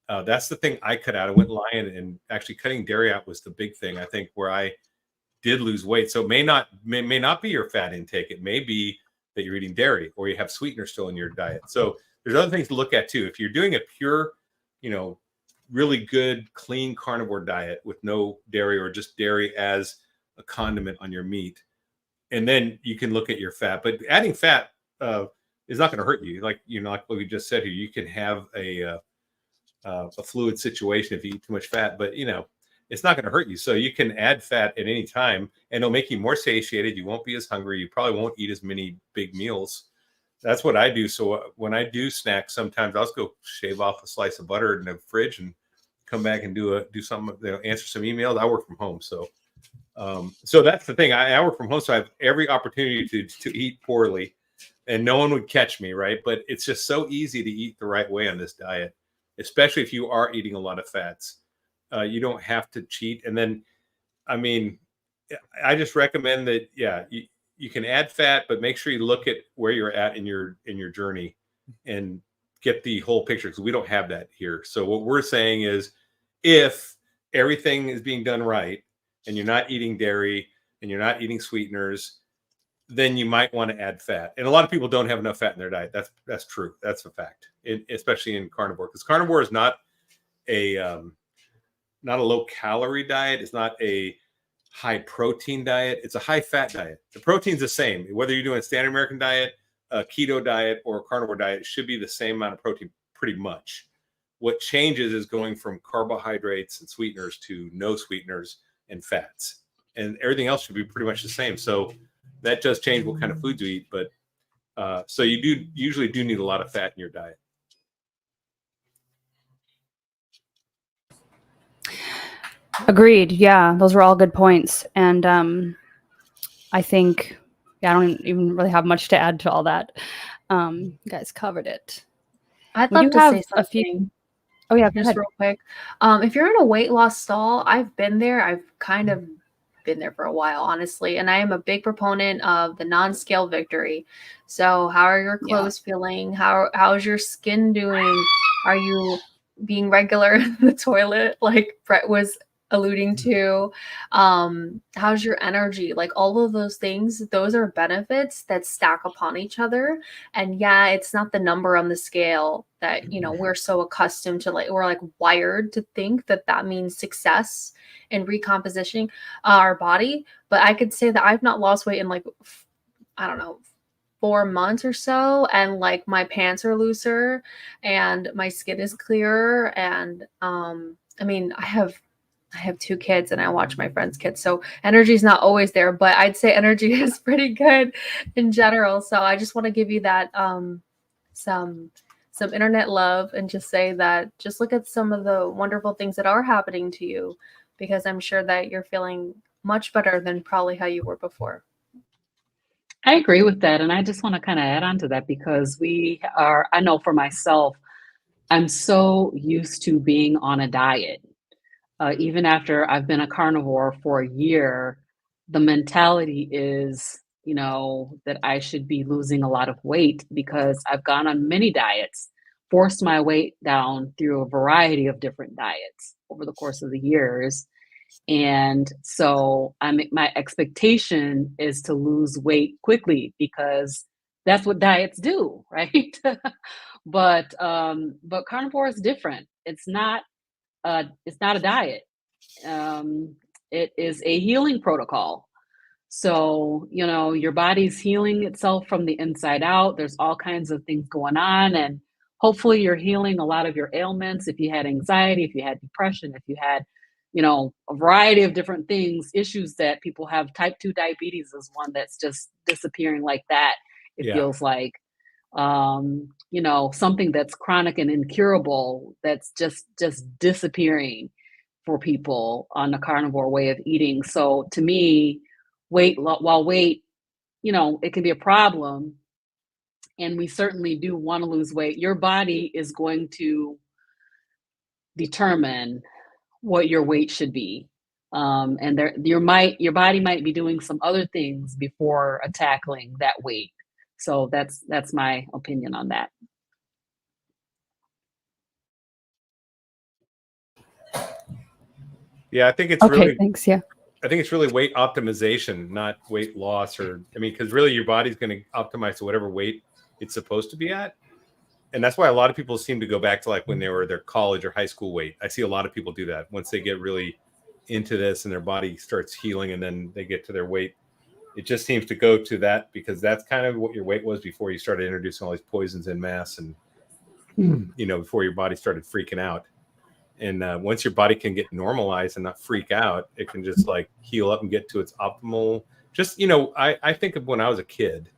That's the thing I cut out. I went Lion, and actually cutting dairy out was the big thing, I think, where I did lose weight. So it may not be your fat intake. It may be that you're eating dairy or you have sweetener still in your diet. So there's other things to look at too. If you're doing a pure, you know, really good, clean carnivore diet with no dairy or just dairy as a condiment on your meat, and then you can look at your fat. But adding fat is not going to hurt you. Like, you know, like what we just said here, you can have a fluid situation if you eat too much fat, but you know, it's not going to hurt you. So you can add fat at any time, and it'll make you more satiated. You won't be as hungry. You probably won't eat as many big meals. That's what I do. So when I do snack, sometimes I'll just go shave off a slice of butter in the fridge and come back and do something, you know, answer some emails. I work from home, so that's the thing. I work from home, so I have every opportunity to eat poorly, and no one would catch me, right? But it's just so easy to eat the right way on this diet, especially if you are eating a lot of fats. You don't have to cheat. And then, I mean, I just recommend that, yeah, you can add fat, but make sure you look at where you're at in your journey and get the whole picture, because we don't have that here. So what we're saying is, if everything is being done right and you're not eating dairy and you're not eating sweeteners, then you might want to add fat. And a lot of people don't have enough fat in their diet. That's true. That's a fact, especially in carnivore, because carnivore is not a low calorie diet. It's not a high protein diet. It's a high fat diet. The protein's the same. Whether you're doing a standard American diet, a keto diet, or a carnivore diet, it should be the same amount of protein pretty much. What changes is going from carbohydrates and sweeteners to no sweeteners and fats. And everything else should be pretty much the same. So that does change what kind of foods you eat. But so you usually do need a lot of fat in your diet. Agreed. Yeah, those were all good points. And I think, I don't even really have much to add to all that. You guys covered it. I'd We love do to have say a few- something. Oh yeah, go Just ahead. real quick. If you're in a weight loss stall, I've been there. I've kind of been there for a while, honestly. And I am a big proponent of the non-scale victory. So how are your clothes feeling? How's your skin doing? Are you being regular in the toilet, like Brett was alluding to? How's your energy? Like all of those things, those are benefits that stack upon each other. And yeah, it's not the number on the scale that, we're so accustomed to, like, we're like wired to think that that means success in recompositioning our body. But I could say that I've not lost weight in like, I don't know, 4 months or so, and like my pants are looser and my skin is clearer. And I mean, I have 2 kids and I watch my friends' kids, so energy is not always there, but I'd say energy is pretty good in general. So I just want to give you that some internet love and just say that just look at some of the wonderful things that are happening to you, because I'm sure that you're feeling much better than probably how you were before. I agree with that. And I just want to kind of add on to that, because I know for myself, I'm so used to being on a diet. Even after I've been a carnivore for a year, the mentality is, that I should be losing a lot of weight, because I've gone on many diets, forced my weight down through a variety of different diets over the course of the years. And so my expectation is to lose weight quickly, because that's what diets do, right? But carnivore is different. It's not a diet. It is a healing protocol. So, your body's healing itself from the inside out. There's all kinds of things going on, and hopefully you're healing a lot of your ailments. If you had anxiety, if you had depression, if you had, a variety of different things, issues that people have. Type 2 diabetes is one that's just disappearing like that. It feels like, something that's chronic and incurable, that's just disappearing for people on the carnivore way of eating. So to me, weight, it can be a problem, and we certainly do want to lose weight. Your body is going to determine what your weight should be. And your body might be doing some other things before tackling that weight. So that's my opinion on that. Yeah, I think it's Okay, really thanks. Yeah. I think it's really weight optimization, not weight loss. Because really your body's going to optimize to whatever weight it's supposed to be at. And that's why a lot of people seem to go back to like when they were their college or high school weight. I see a lot of people do that once they get really into this and their body starts healing, and then they get to their weight. It just seems to go to that, because that's kind of what your weight was before you started introducing all these poisons en masse, and before your body started freaking out. And once your body can get normalized and not freak out, it can just like heal up and get to its optimal. Just, I think of when I was a kid,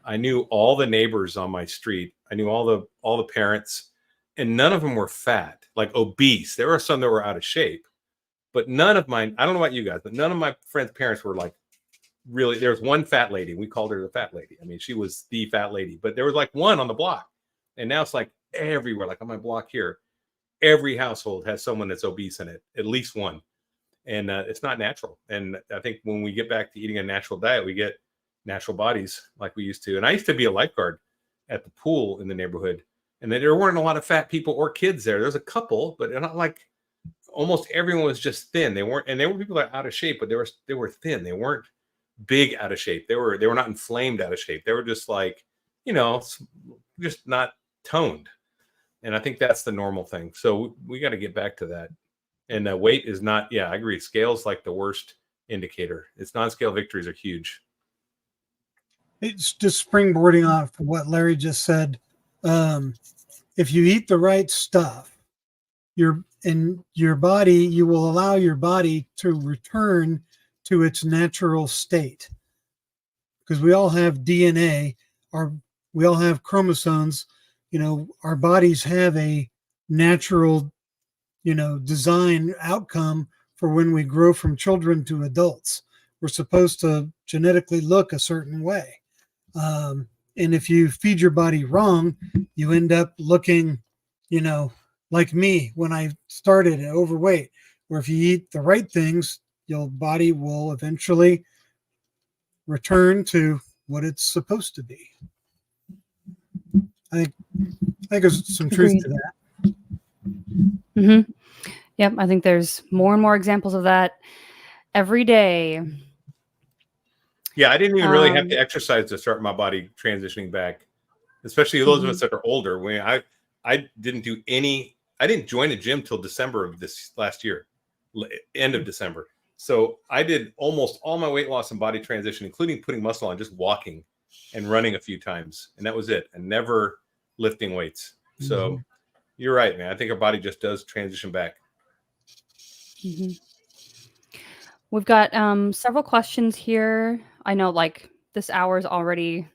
I knew all the neighbors on my street. I knew all the parents, and none of them were fat, like obese. There were some that were out of shape, but none of mine, I don't know about you guys, but none of my friends' parents were like really. There was one fat lady. We called her the fat lady. I mean, she was the fat lady, but there was like one on the block. And now it's like everywhere, like on my block here, every household has someone that's obese in it, at least one. And it's not natural. And I think when we get back to eating a natural diet, we get natural bodies like we used to. And I used to be a lifeguard at the pool in the neighborhood, and there weren't a lot of fat people or kids there. There's a couple, but not like, almost everyone was just thin. They were people that are out of shape, but they were thin. They weren't big out of shape. They were not inflamed out of shape. They were just like, you know, just not toned. And I think that's the normal thing. So we got to get back to that. And weight is not, yeah, I agree. Scale's like the worst indicator. It's non-scale victories are huge. It's just springboarding off what Larry just said. If you eat the right stuff, you will allow your body to return to its natural state. Because we all have DNA, we all have chromosomes. You know, our bodies have a natural, you know, design outcome for when we grow from children to adults. We're supposed to genetically look a certain way. And if you feed your body wrong, you end up looking, you know, like me when I started overweight, where if you eat the right things, your body will eventually return to what it's supposed to be. I think there's some truth to that. Mm-hmm. Yep, I think there's more and more examples of that every day. Yeah, I didn't even really have to exercise to start my body transitioning back, especially those of us that are older. When I didn't join a gym till December of this last year, end of December. So I did almost all my weight loss and body transition, including putting muscle on, just walking and running a few times. And that was it. And never lifting weights. So you're right, man. I think our body just does transition back. Mm-hmm. We've got several questions here. I know like this hour is already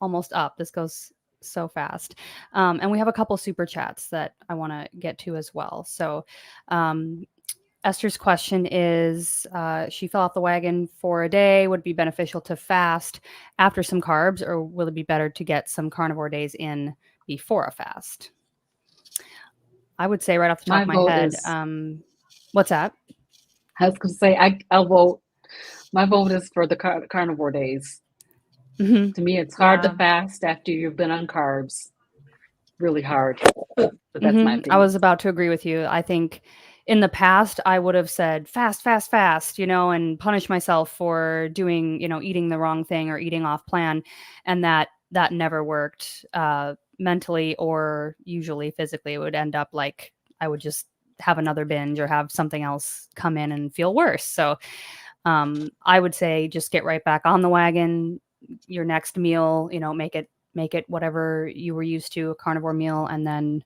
almost up. This goes so fast. And we have a couple super chats that I want to get to as well. So Esther's question is, she fell off the wagon for a day. Would it be beneficial to fast after some carbs, or will it be better to get some carnivore days in before a fast? I would say right off the top of my head, what's that? I was going to say, I'll vote. My vote is for the carnivore days. Mm-hmm. To me, it's hard to fast after you've been on carbs. Really hard. But that's my opinion. I was about to agree with you. I think in the past, I would have said fast, you know, and punish myself for doing, you know, eating the wrong thing or eating off plan. And that never worked mentally or usually physically. It would end up like I would just have another binge or have something else come in and feel worse. So I would say just get right back on the wagon. Your next meal, you know, make it whatever you were used to, a carnivore meal. And then,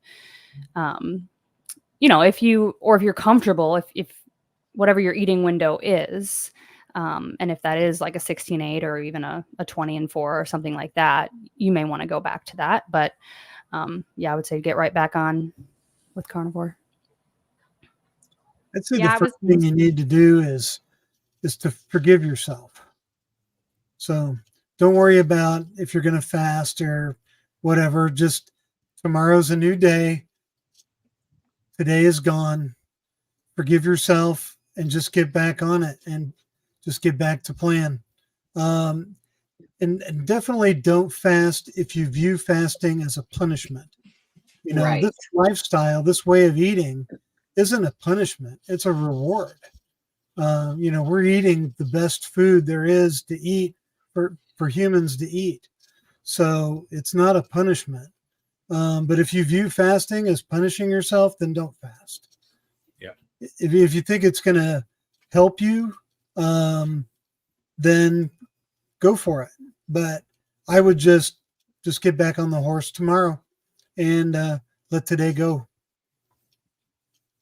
you know, if you're comfortable, if whatever your eating window is, and if that is like a 16-8 or even a 20-4 or something like that, you may want to go back to that. But yeah, I would say get right back on with carnivore. I'd say the first thing you need to do is to forgive yourself. So don't worry about if you're going to fast or whatever. Just tomorrow's a new day. Today is gone. Forgive yourself and just get back on it and just get back to plan. And definitely don't fast if you view fasting as a punishment. You know, This lifestyle, this way of eating isn't a punishment. It's a reward. You know, we're eating the best food there is to eat for humans to eat. So it's not a punishment. But if you view fasting as punishing yourself, then don't fast. Yeah. If you think it's going to help you, then go for it. But I would just get back on the horse tomorrow and let today go.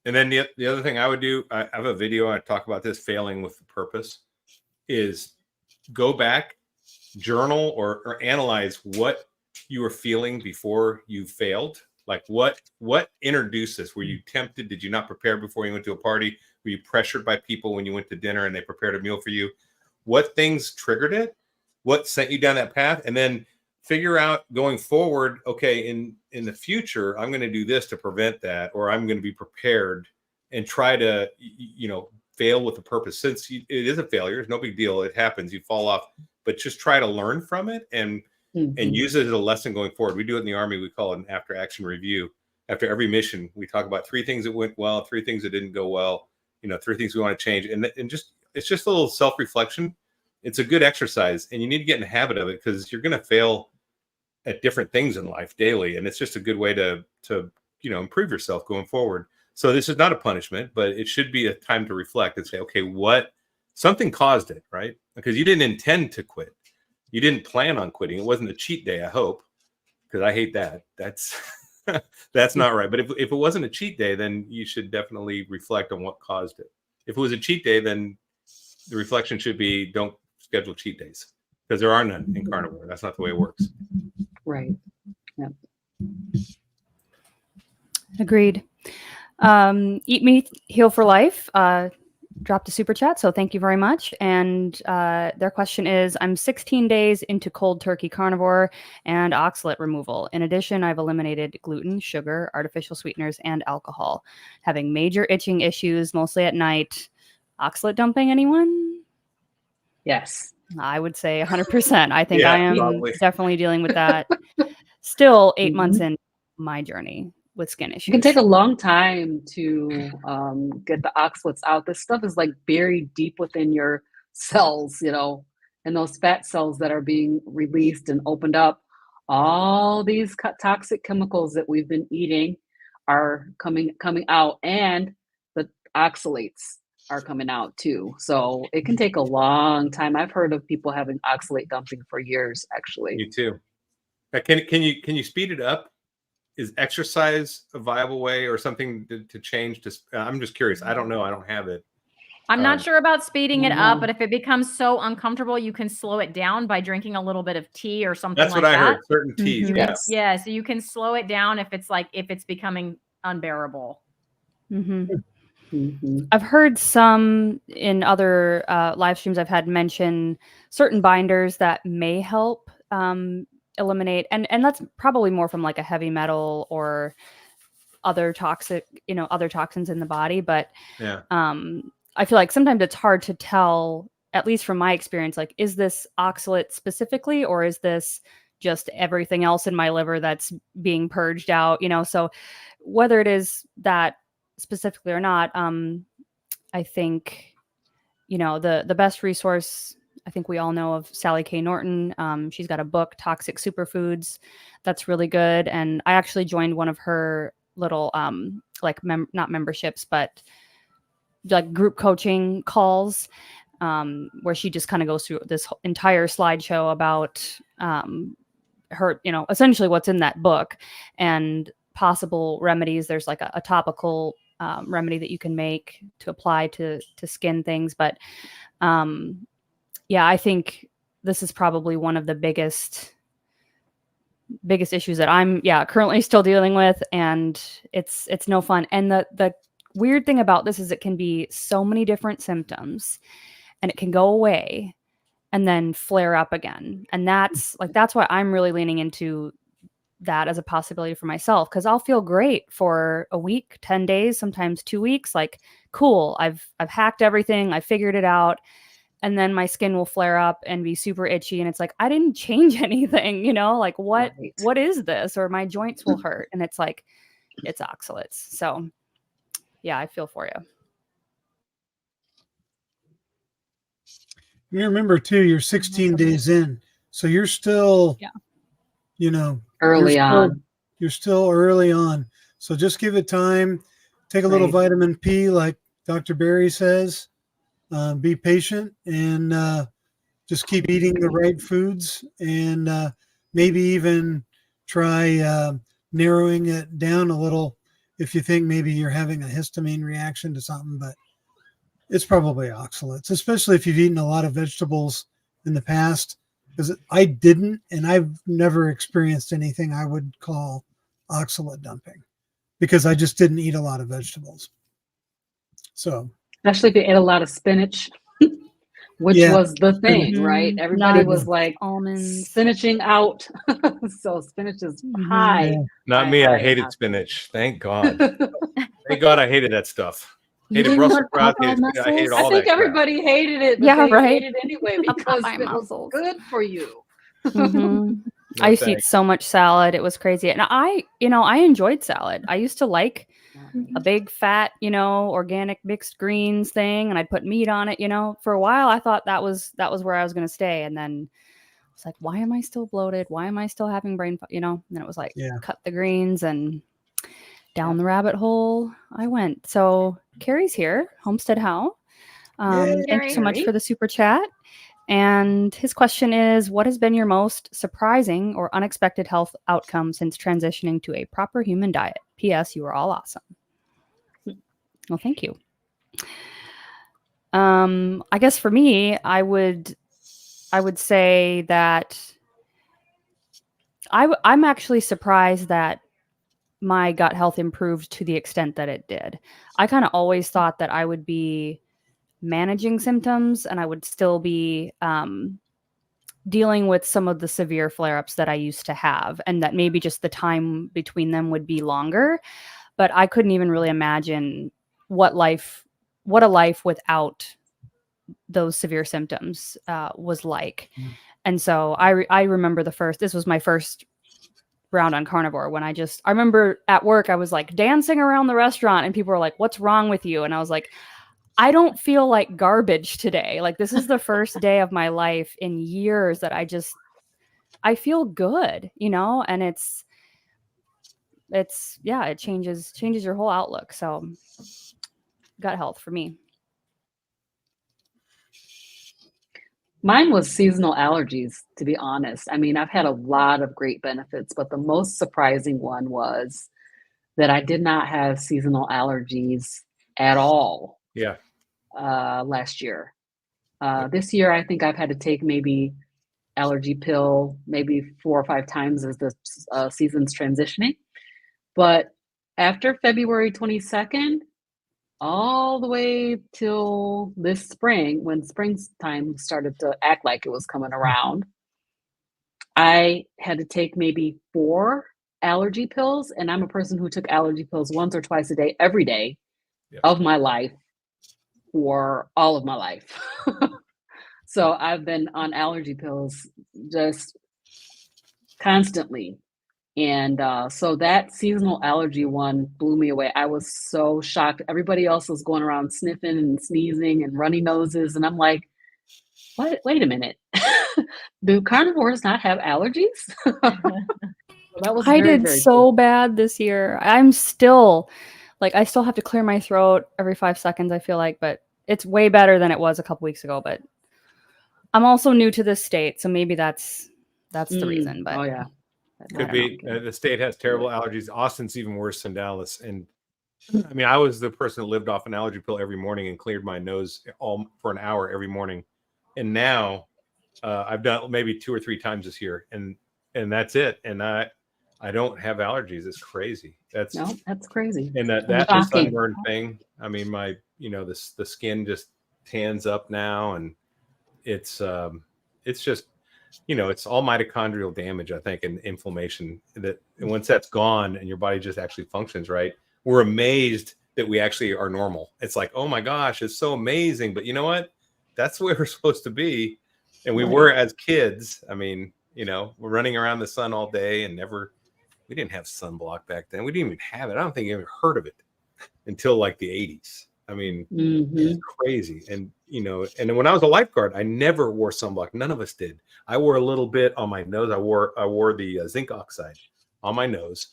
And then the other thing I would do, I have a video, I talk about this, failing with the purpose, is go back, journal or analyze what you were feeling before you failed. Like what introduced this? Were you tempted? Did you not prepare before you went to a party? Were you pressured by people when you went to dinner and they prepared a meal for you? What things triggered it? What sent you down that path? And then figure out going forward, okay, in the future, I'm going to do this to prevent that, or I'm going to be prepared and try to, you know, fail with a purpose. Since it is a failure, it's no big deal. It happens. You fall off, but just try to learn from it and use it as a lesson going forward. We do it in the Army. We call it an after action review. After every mission, we talk about 3 things that went well, 3 things that didn't go well, you know, 3 things we want to change. And just, it's just a little self-reflection it's a good exercise, and you need to get in the habit of it because you're going to fail at different things in life daily, and it's just a good way to improve yourself going forward. So this is not a punishment, but it should be a time to reflect and say, okay, something caused it, right? Because you didn't intend to quit. You didn't plan on quitting. It wasn't a cheat day, I hope, because I hate that. That's not right. But if it wasn't a cheat day, then you should definitely reflect on what caused it. If it was a cheat day, then the reflection should be don't schedule cheat days, because there are none in carnivore. That's not the way it works. Right. Yep. Agreed. Eat Meat, Heal for Life dropped a super chat, so thank you very much. And their question is, I'm 16 days into cold turkey carnivore and oxalate removal. In addition, I've eliminated gluten, sugar, artificial sweeteners, and alcohol. Having major itching issues, mostly at night. Oxalate dumping, anyone? Yes. I would say 100%. I think Yeah, I am probably. definitely dealing with that. Still 8 months in my journey with skin issues. It can take a long time to get the oxalates out. This stuff is like buried deep within your cells, and those fat cells that are being released and opened up. All these toxic chemicals that we've been eating are coming out, and the oxalates are coming out too. So it can take a long time. I've heard of people having oxalate dumping for years, actually. Me too. Can you speed it up? Is exercise a viable way or something to change? I'm just curious. I don't know. I don't have it. I'm not sure about speeding it up, but if it becomes so uncomfortable, you can slow it down by drinking a little bit of tea or something like that. That's what I heard. Certain teas. Mhm. Yes. Yeah, so you can slow it down if it's becoming unbearable. I've heard some in other live streams I've had mention certain binders that may help eliminate, and that's probably more from like a heavy metal or other toxic, other toxins in the body. But Yeah. I feel like sometimes it's hard to tell, at least from my experience, like, is this oxalate specifically, or is this just everything else in my liver that's being purged out? So whether it is that specifically or not, I think, the best resource, I think we all know of Sally K. Norton. She's got a book, Toxic Superfoods, that's really good. And I actually joined one of her little, not memberships, but like group coaching calls, where she just kind of goes through this entire slideshow about her, essentially what's in that book and possible remedies. There's like a topical remedy that you can make to apply to skin things. But I think this is probably one of the biggest issues that I'm currently still dealing with, and it's no fun. And the weird thing about this is it can be so many different symptoms, and it can go away and then flare up again. And that's why I'm really leaning into that as a possibility for myself, because I'll feel great for a week, 10 days, sometimes 2 weeks, like, cool, I've hacked everything, I figured it out. And then my skin will flare up and be super itchy. And it's like, I didn't change anything, like what is this? Or my joints will hurt. And it's like, it's oxalates. So yeah, I feel for you. You remember too, you're 16 days in. So you're still, Early on. You're still early on. So just give it time. Take a little vitamin P, like Dr. Berry says. Be patient and just keep eating the right foods, and maybe even try narrowing it down a little if you think maybe you're having a histamine reaction to something, but it's probably oxalates, especially if you've eaten a lot of vegetables in the past, because I didn't, and I've never experienced anything I would call oxalate dumping because I just didn't eat a lot of vegetables. So especially if you ate a lot of spinach, which was the thing, right? Everybody was like almonds, spinaching out. So spinach is high. Yeah. Not me. I hated spinach. Thank God. Thank God I hated that stuff. Hated Brussels sprouts. I hated all that. I think everybody hated it. But they hated it anyway because it was good for you. I used to eat so much salad. It was crazy. And I enjoyed salad. I used to like a big fat, organic mixed greens thing, and I'd put meat on it. For a while I thought that was where I was going to stay, and then it's like, why am I still bloated? Why am I still having brain fog? And then it was like, cut the greens, and down the rabbit hole I went. So Carrie's here, Homestead How. Thank you so much for the super chat. And his question is, what has been your most surprising or unexpected health outcome since transitioning to a proper human diet? P.S. You are all awesome. Well, thank you. I guess for me, I would say that I'm actually surprised that my gut health improved to the extent that it did. I kind of always thought that I would be managing symptoms and I would still be dealing with some of the severe flare-ups that I used to have, and that maybe just the time between them would be longer. But I couldn't even really imagine what a life without those severe symptoms was like. And so I remember this was my first round on carnivore, when I remember at work, I was like dancing around the restaurant and people were like, "What's wrong with you?" And I was like, I don't feel like garbage today. Like, this is the first day of my life in years that I feel good, and it changes your whole outlook. So gut health for me. Mine was seasonal allergies, to be honest. I mean, I've had a lot of great benefits, but the most surprising one was that I did not have seasonal allergies at all. Yeah. Last year. This year, I think I've had to take maybe allergy pill maybe 4 or 5 times as the season's transitioning. But after February 22nd, all the way till this spring, when springtime started to act like it was coming around, I had to take maybe 4 allergy pills. And I'm a person who took allergy pills once or twice a day, every day of my life, for all of my life. So I've been on allergy pills just constantly. And so that seasonal allergy one blew me away. I was so shocked. Everybody else was going around sniffing and sneezing and runny noses. And I'm like, what? Wait a minute. Do carnivores not have allergies? That was I very, did very so cool. bad this year. I'm still I still have to clear my throat every 5 seconds, I feel like, but it's way better than it was a couple weeks ago. But I'm also new to this state, so maybe that's the reason. But Oh yeah. Could be. The state has terrible allergies. Austin's even worse than Dallas. And I mean, I was the person that lived off an allergy pill every morning and cleared my nose all for an hour every morning. And now I've done maybe 2 or 3 times this year, and that's it. And I don't have allergies. It's crazy. That's crazy. And that sunburn thing. I mean, the skin just tans up now, and it's just, it's all mitochondrial damage, I think, and inflammation. And once that's gone and your body just actually functions right, we're amazed that we actually are normal. It's like, oh my gosh, it's so amazing. But you know what? That's where we're supposed to be. And we were as kids. I mean, we're running around the sun all day and we didn't have sunblock back then. We didn't even have it. I don't think you ever heard of it until like the 80s. I mean, it's crazy. And, and then when I was a lifeguard, I never wore sunblock. None of us did. I wore a little bit on my nose. I wore the zinc oxide on my nose,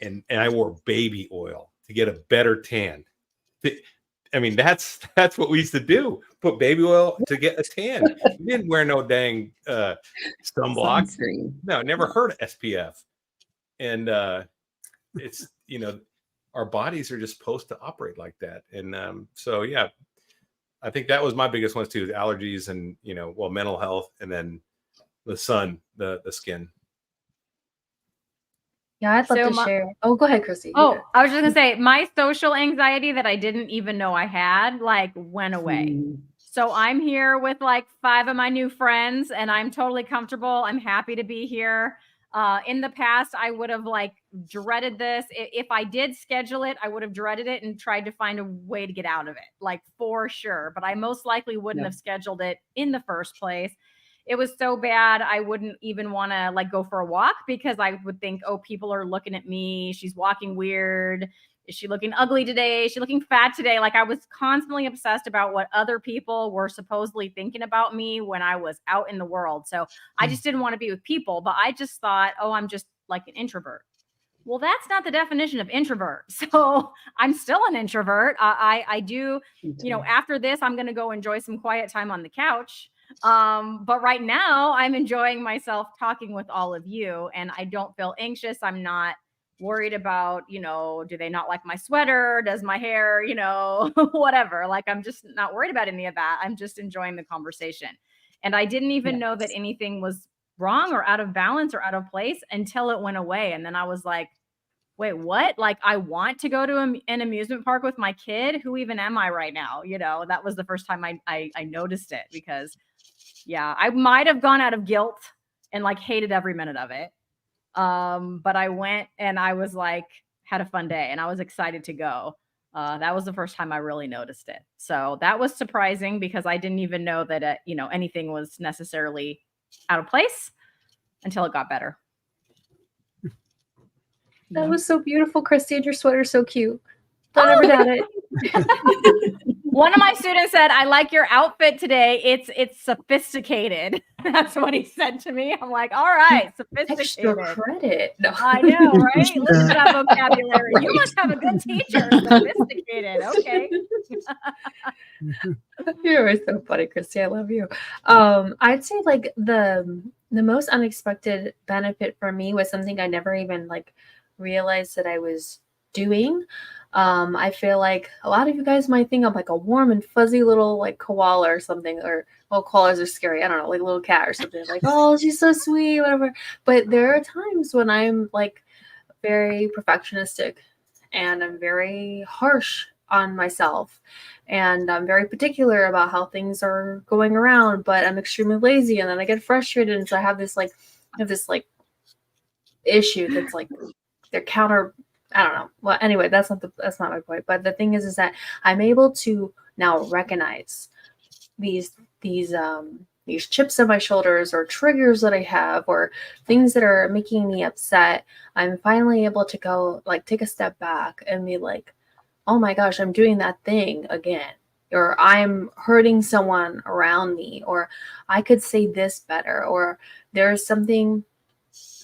and I wore baby oil to get a better tan. I mean, that's what we used to do. Put baby oil to get a tan. We didn't wear no dang sunblock. Sunscreen. No, never heard of SPF. And it's, our bodies are just supposed to operate like that. And so, yeah, I think that was my biggest ones too, allergies and, mental health, and then the sun, the skin. Yeah, I'd love to share. Oh, go ahead, Christy. Oh, I was just gonna say, my social anxiety that I didn't even know I had, went away. So I'm here with 5 of my new friends, and I'm totally comfortable. I'm happy to be here. In the past, I would have dreaded this. If I did schedule it, I would have dreaded it and tried to find a way to get out of it, for sure. But I most likely wouldn't have scheduled it in the first place. It was so bad, I wouldn't even want to go for a walk, because I would think, oh, people are looking at me. She's walking weird. is she looking ugly today? Is she looking fat today? Like I was constantly obsessed about what other people were supposedly thinking about me when I was out in the world. So I just didn't want to be with people, but I just thought, oh, I'm just like an introvert. Well, that's not the definition of introvert. So I'm still an introvert. I do, you know, after this, I'm going to go enjoy some quiet time on the couch. But right now I'm enjoying myself talking with all of you, and I don't feel anxious. I'm not worried about, you know, do they not like my sweater? Does my hair, you know, whatever. Like, I'm just not worried about any of that. I'm just enjoying the conversation. And I didn't even know that anything was wrong or out of balance or out of place until it went away. And then I was like, wait, what? Like, I want to go to an amusement park with my kid. Who even am I right now? You know, that was the first time I noticed it, because yeah, I might have gone out of guilt and like hated every minute of it. But I went and I was like, had a fun day and I was excited to go. That was the first time I really noticed it. So that was surprising, because I didn't even know that, you know, anything was necessarily out of place until it got better. That was so beautiful, Christy, and your sweater's so cute. Don't ever doubt it. One of my students said, I like your outfit today. It's sophisticated. That's what he said to me. I'm like, all right, sophisticated. Extra credit. No. I know, right? Listen to that vocabulary. You must have a good teacher. Sophisticated. Okay. You're always so funny, Christy. I love you. I'd say like the most unexpected benefit for me was something I never even like realized that I was doing. I feel like a lot of you guys might think I'm like a warm and fuzzy little like koala or something, or well, koalas are scary. I don't know, like a little cat or something. Like, oh, she's so sweet, whatever. But there are times when I'm like very perfectionistic and I'm very harsh on myself, and I'm very particular about how things are going around, but I'm extremely lazy, and then I get frustrated, and so I have this issue that's like they're counter. I don't know. Well, anyway, that's not my point. But the thing is that I'm able to now recognize these chips on my shoulders or triggers that I have or things that are making me upset. I'm finally able to go like take a step back and be like, oh my gosh, I'm doing that thing again, or I'm hurting someone around me, or I could say this better, or there's something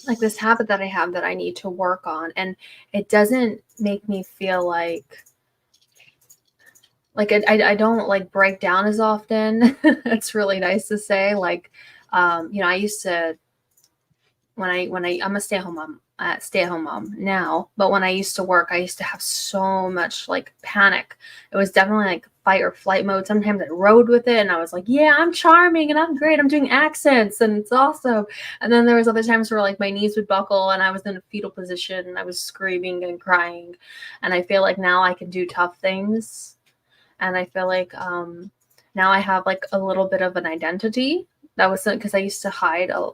like this habit that I have that I need to work on. And it doesn't make me feel like I don't like break down as often. It's really nice to say, like, you know, I used to, I'm a stay-at-home mom now, but when I used to work, I used to have so much like panic. It was definitely like fight or flight mode. Sometimes I rode with it and I was like, yeah, I'm charming and I'm great. I'm doing accents and it's awesome. And then there was other times where like my knees would buckle and I was in a fetal position and I was screaming and crying. And I feel like now I can do tough things. And I feel like now I have like a little bit of an identity. That was because I used to hide a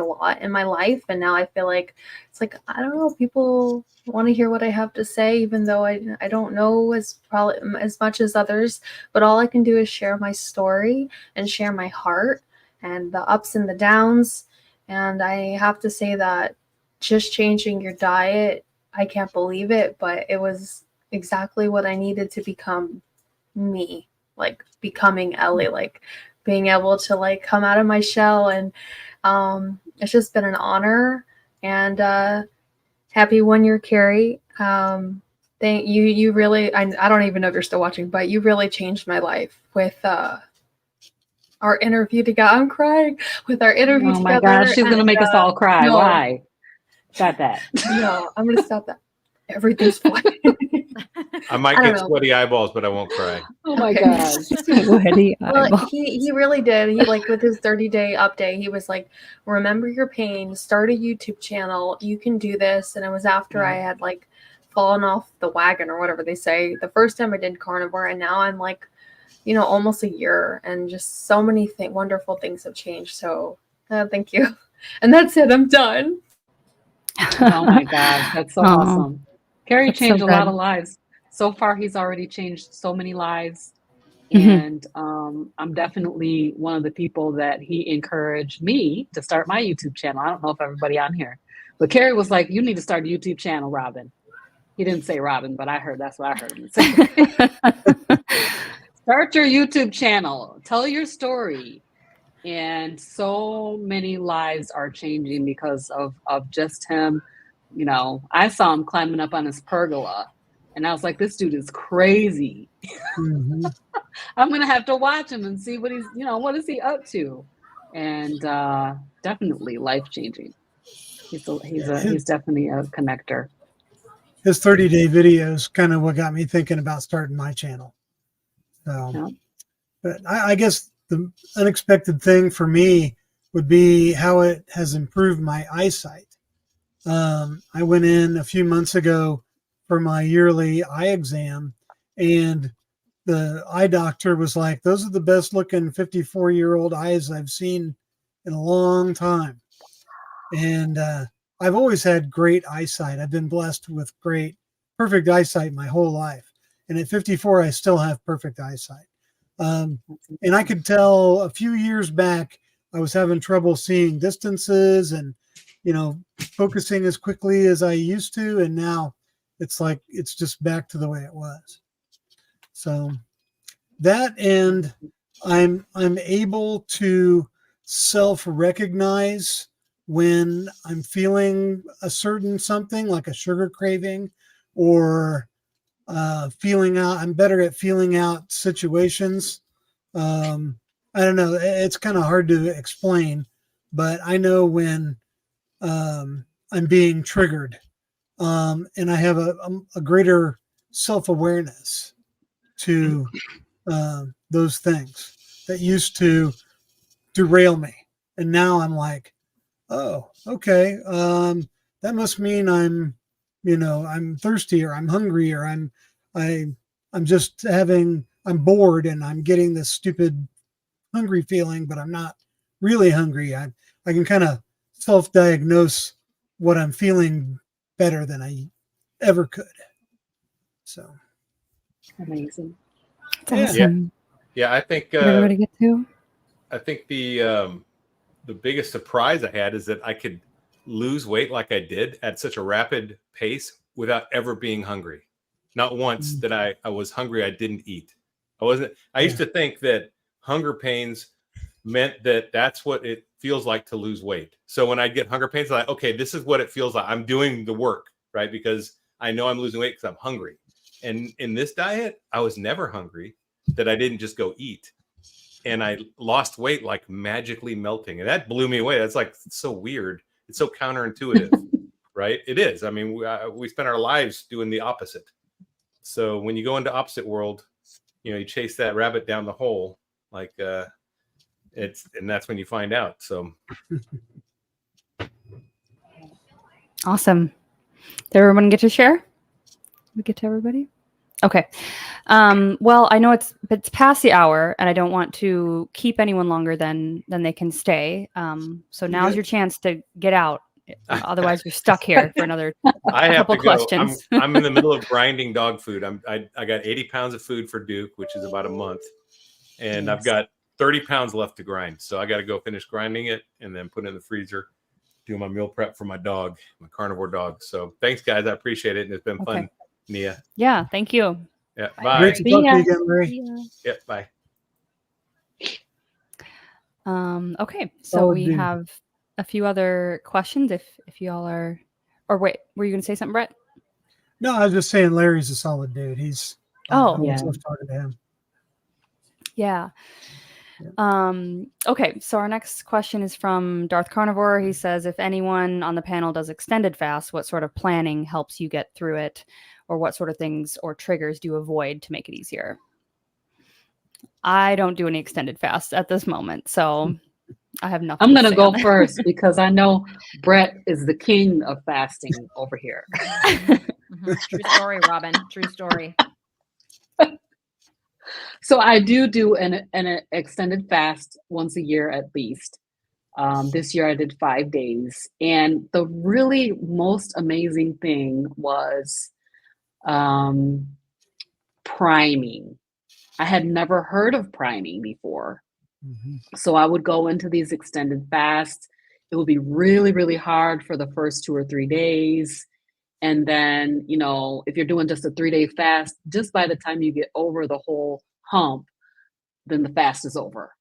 lot in my life, and now I feel like it's like, I don't know, people want to hear what I have to say, even though I don't know as much as others, but all I can do is share my story and share my heart and the ups and the downs. And I have to say that just changing your diet, I can't believe it, but it was exactly what I needed to become me, like becoming Ellie, like being able to like come out of my shell. And it's just been an honor. And happy 1 year, Carrie. Thank you. You really, I don't even know if you're still watching, but you really changed my life with our interview together. I'm crying with our interview together. Oh my gosh, she's gonna make us all cry. No. Why? Got that. No, I'm gonna stop that. Everything's fine. I might get sweaty eyeballs, but I won't cry. Oh my gosh. Sweaty Well, eyeball. he really did. He like with his 30-day update, he was like, remember your pain, start a YouTube channel, you can do this. And it was after I had like fallen off the wagon or whatever they say the first time I did carnivore, and now I'm like, you know, almost a year, and just so many wonderful things have changed. So thank you. And that's it, I'm done. Oh my gosh, that's so awesome. Carrie changed so a lot good. of lives. So far, he's already changed so many lives. Mhm. And I'm definitely one of the people that he encouraged me to start my YouTube channel. I don't know if everybody on here, but Carrie was like, you need to start a YouTube channel, Robin. He didn't say Robin, but that's what I heard him say. Start your YouTube channel. Tell your story. And so many lives are changing because of just him. You know, I saw him climbing up on his pergola, and I was like, this dude is crazy. Mhm. I'm gonna have to watch him and see what he's, what is he up to? And definitely life changing. He's definitely a connector. His 30-day videos kind of what got me thinking about starting my channel. So, Yeah. but I guess the unexpected thing for me would be how it has improved my eyesight. I went in a few months ago for my yearly eye exam, and the eye doctor was like, those are the best looking 54-year-old eyes I've seen in a long time. And I've always had great eyesight. I've been blessed with perfect eyesight my whole life. And at 54, I still have perfect eyesight. And I could tell a few years back, I was having trouble seeing distances and, focusing as quickly as I used to. And now it's like, it's just back to the way it was. So that, and I'm able to self-recognize when I'm feeling a certain something like a sugar craving, or I'm better at feeling out situations. I don't know. It's kind of hard to explain, but I know when I'm being triggered, and I have a greater self-awareness to those things that used to derail me. And now I'm like, oh, okay. That must mean I'm thirsty, or I'm hungry, or I'm bored and I'm getting this stupid hungry feeling, but I'm not really hungry. I can kind of self-diagnose what I'm feeling better than I ever could. So Amazing. That's awesome. Yeah, I think Did everybody get to? I think the biggest surprise I had is that I could lose weight like I did at such a rapid pace without ever being hungry. Not once that I was hungry, I didn't eat. I used to think that hunger pains meant that that's what it feels like to lose weight. So when I get hunger pains, I'm like, okay, this is what it feels like. I'm doing the work, right? Because I know I'm losing weight because I'm hungry. And in this diet, I was never hungry, that I didn't just go eat. And I lost weight like magically melting. And that blew me away. That's like so weird. It's so counterintuitive, right? It is. I mean, we spend our lives doing the opposite. So when you go into opposite world, you chase that rabbit down the hole, like and that's when you find out. So Awesome. Did everyone get to share? We get to everybody? Okay. Well, I know it's past the hour, and I don't want to keep anyone longer than they can stay. So now's your chance to get out. Otherwise, you're stuck here for another couple questions. I'm in the middle of grinding dog food. I got 80 pounds of food for Duke, which is about a month, and I've got 30 pounds left to grind. So I got to go finish grinding it and then put it in the freezer, do my meal prep for my dog, my carnivore dog. So thanks, guys. I appreciate it, and it's been fun. Nia. Yeah, thank you. Yeah, bye. Great to talk to you again, Larry. Yeah, bye. Okay, so we have a few other questions if y'all are, or wait, were you going to say something, Brett? No, I was just saying Larry's a solid dude. He's talking to him. Yeah. Okay, so our next question is from Darth Carnivore. He says, if anyone on the panel does extended fast, what sort of planning helps you get through it, or what sort of things or triggers do you avoid to make it easier? I don't do any extended fast at this moment, so I have nothing. I'm going to go first because I know Brett is the king of fasting over here. True story, Robin. True story. So I do an extended fast once a year at least. This year I did 5 days. And the really most amazing thing was priming. I had never heard of priming before. So I would go into these extended fasts. It would be really, really hard for the first 2 or 3 days. And then, you know, if you're doing just a 3-day fast, just by the time you get over the whole hump, then the fast is over.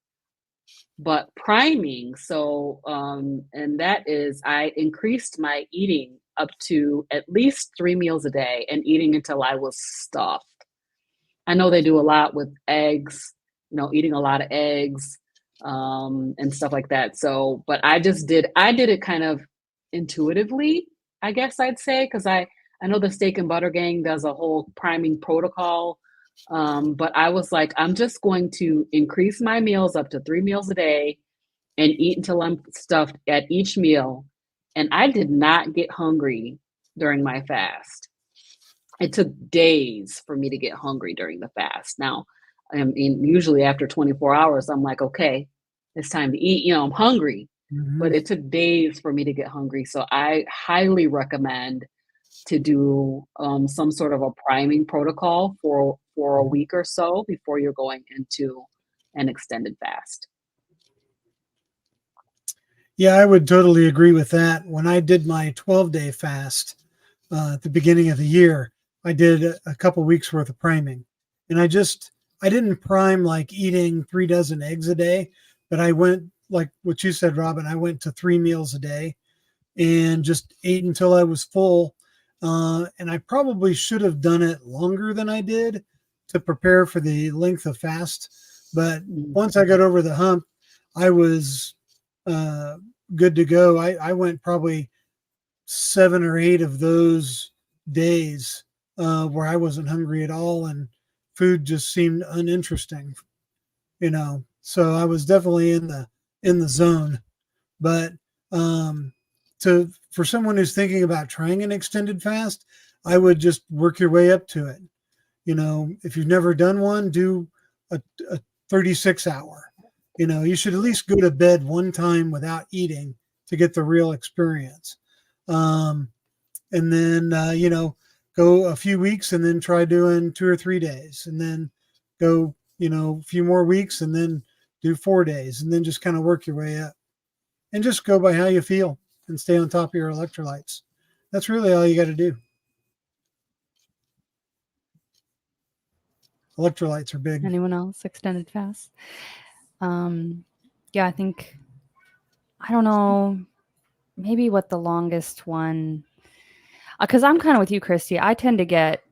But priming, so, and that is, I increased my eating up to at least 3 meals a day and eating until I was stuffed. I know they do a lot with eggs, you know, eating a lot of eggs, and stuff like that. So, but I did it kind of intuitively, I guess I'd say, because I know the Steak and Butter Gang does a whole priming protocol. But I was like, I'm just going to increase my meals up to 3 meals a day and eat until I'm stuffed at each meal. And I did not get hungry during my fast. It took days for me to get hungry during the fast. Now, I mean, usually after 24 hours, I'm like, okay, it's time to eat. You know, I'm hungry, but it took days for me to get hungry. So I highly recommend to do some sort of a priming protocol for a week or so before you're going into an extended fast. Yeah, I would totally agree with that. When I did my 12-day fast at the beginning of the year, I did a couple weeks worth of priming. And I didn't prime like eating 3 dozen eggs a day, but I went like what you said, Robin, I went to 3 meals a day and just ate until I was full. And I probably should have done it longer than I did to prepare for the length of fast. But once I got over the hump, I was good to go. I went probably 7 or 8 of those days where I wasn't hungry at all and food just seemed uninteresting, you know. So I was definitely in the zone. But for someone who's thinking about trying an extended fast, I would just work your way up to it. You know, if you've never done one, do a 36 hour. You know, you should at least go to bed one time without eating to get the real experience. And then, you know, go a few weeks and then try doing 2 or 3 days and then go, you know, a few more weeks and then do 4 days and then just kind of work your way up and just go by how you feel and stay on top of your electrolytes. That's really all you got to do. Electrolytes are big. Anyone else extended fast? Yeah, I think, I don't know, maybe what the longest one, because I'm kind of with you, Christy. I tend to get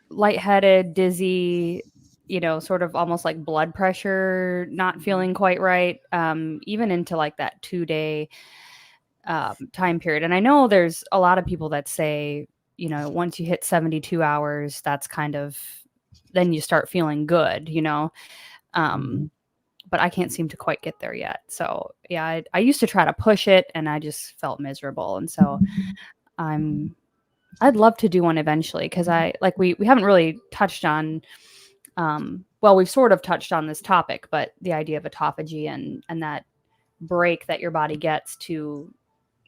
lightheaded, dizzy, you know, sort of almost like blood pressure, not feeling quite right, even into like that 2-day time period. And I know there's a lot of people that say, you know, once you hit 72 hours, that's kind of, then you start feeling good, you know. But I can't seem to quite get there yet. So yeah, I used to try to push it and I just felt miserable. And so I'd love to do one eventually, because we haven't really touched on, well, we've sort of touched on this topic, but the idea of autophagy and that break that your body gets to,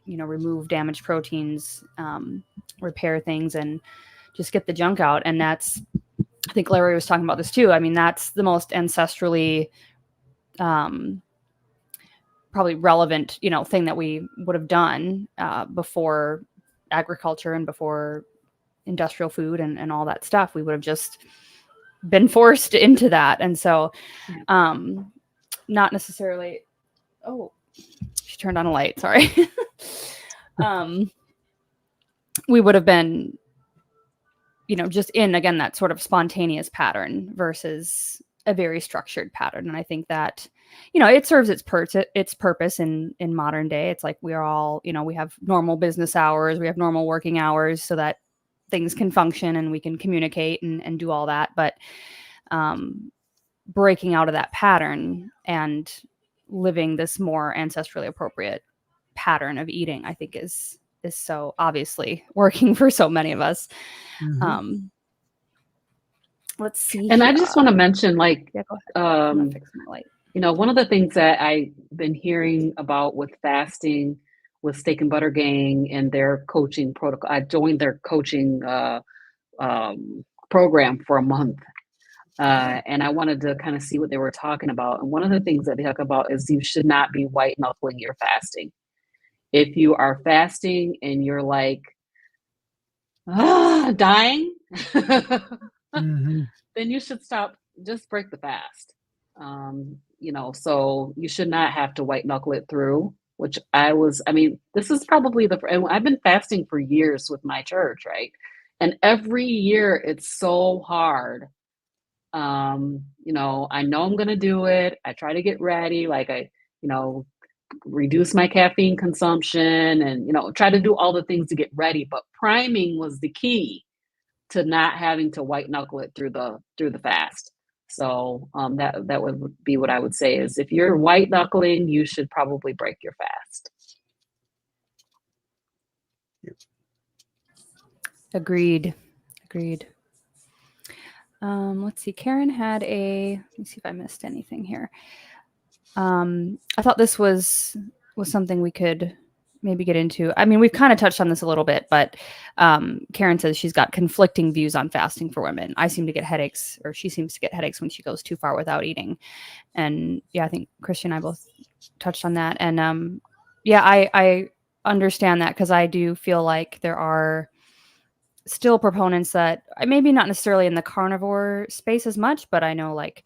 you know, remove damaged proteins, repair things, and just get the junk out. And that's, I think Larry was talking about this too. I mean, that's the most ancestrally probably relevant, you know, thing that we would have done before agriculture and before industrial food and all that stuff. We would have just been forced into that. And so not necessarily, oh, she turned on a light, sorry. We would have been, you know, just in, again, that sort of spontaneous pattern versus a very structured pattern. And I think that, you know, it serves its purpose in modern day. It's like we are all, you know, we have normal business hours, we have normal working hours so that things can function and we can communicate and do all that. But breaking out of that pattern and living this more ancestrally appropriate pattern of eating, I think is so obviously working for so many of us. Let's see. And I just want to mention, like, yeah, go ahead. I'm gonna fix my light. You know, one of the things that I've been hearing about with fasting with Steak and Butter Gang and their coaching protocol, I joined their coaching program for a month. And I wanted to kind of see what they were talking about. And one of the things that they talk about is you should not be white knuckling your fasting. If you are fasting and you're like, dying, Hmm. then you should stop. Just break the fast. So you should not have to white knuckle it through. Which I mean, this is probably and I've been fasting for years with my church, right? And every year it's so hard. I know I'm gonna do it. I try to get ready, like you know, reduce my caffeine consumption and, try to do all the things to get ready. But priming was the key to not having to white knuckle it through the fast. So that would be what I would say is if you're white knuckling, you should probably break your fast. Agreed. Let's see. Karen had let me see if I missed anything here. I thought this was something we could maybe get into. I mean, we've kind of touched on this a little bit, but Karen says she's got conflicting views on fasting for women. I seem to get headaches, or she seems to get headaches when she goes too far without eating. And yeah, I think Christy and I both touched on that. And yeah, I understand that because I do feel like there are still proponents that maybe not necessarily in the carnivore space as much, but I know like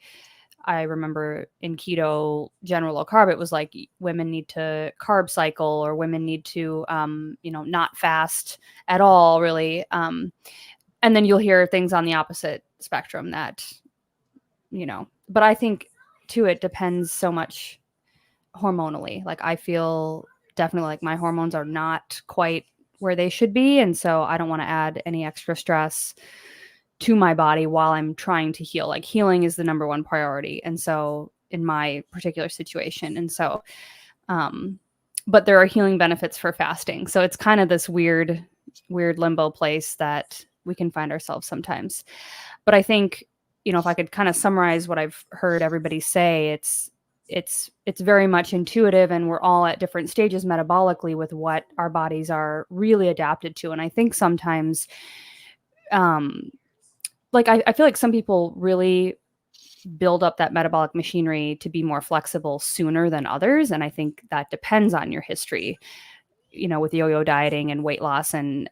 I remember in keto, general low carb, it was like women need to carb cycle or women need to, not fast at all, really. And then you'll hear things on the opposite spectrum that, but I think too, it depends so much hormonally. Like I feel definitely like my hormones are not quite where they should be. And so I don't want to add any extra stress to my body while I'm trying to heal. Like healing is the number one priority. And so in my particular situation. And so, but there are healing benefits for fasting. So it's kind of this weird limbo place that we can find ourselves sometimes. But I think, if I could kind of summarize what I've heard everybody say, it's very much intuitive, and we're all at different stages metabolically with what our bodies are really adapted to. And I think sometimes, like I feel like some people really build up that metabolic machinery to be more flexible sooner than others. And I think that depends on your history, with yo-yo dieting and weight loss and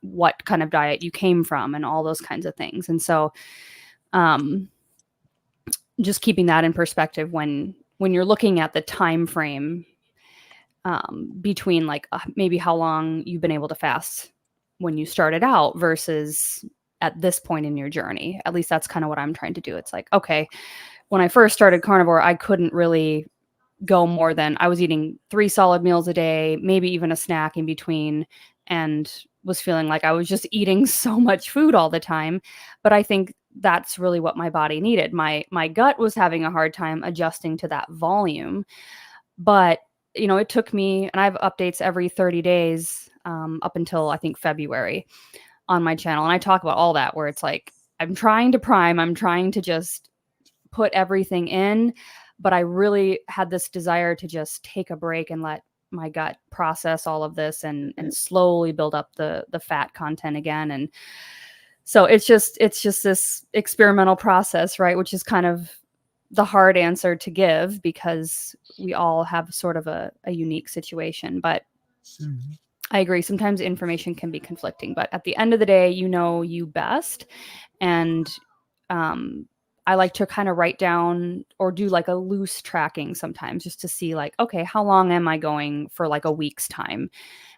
what kind of diet you came from and all those kinds of things. And so just keeping that in perspective when you're looking at the time frame between like maybe how long you've been able to fast when you started out versus at this point in your journey. At least that's kind of what I'm trying to do. It's like, okay, when I first started carnivore, I couldn't really go more than I was eating 3 solid meals a day, maybe even a snack in between, and was feeling like I was just eating so much food all the time. But I think that's really what my body needed. My gut was having a hard time adjusting to that volume. But, it took me, and I have updates every 30 days up until I think February on my channel. And I talk about all that where it's like, I'm trying to prime, I'm trying to just put everything in, but I really had this desire to just take a break and let my gut process all of this and slowly build up the fat content again. And so it's just this experimental process, right? Which is kind of the hard answer to give because we all have sort of a unique situation. But I agree. Sometimes information can be conflicting, but at the end of the day, you best. And I like to kind of write down or do like a loose tracking sometimes just to see like, okay, how long am I going for like a week's time?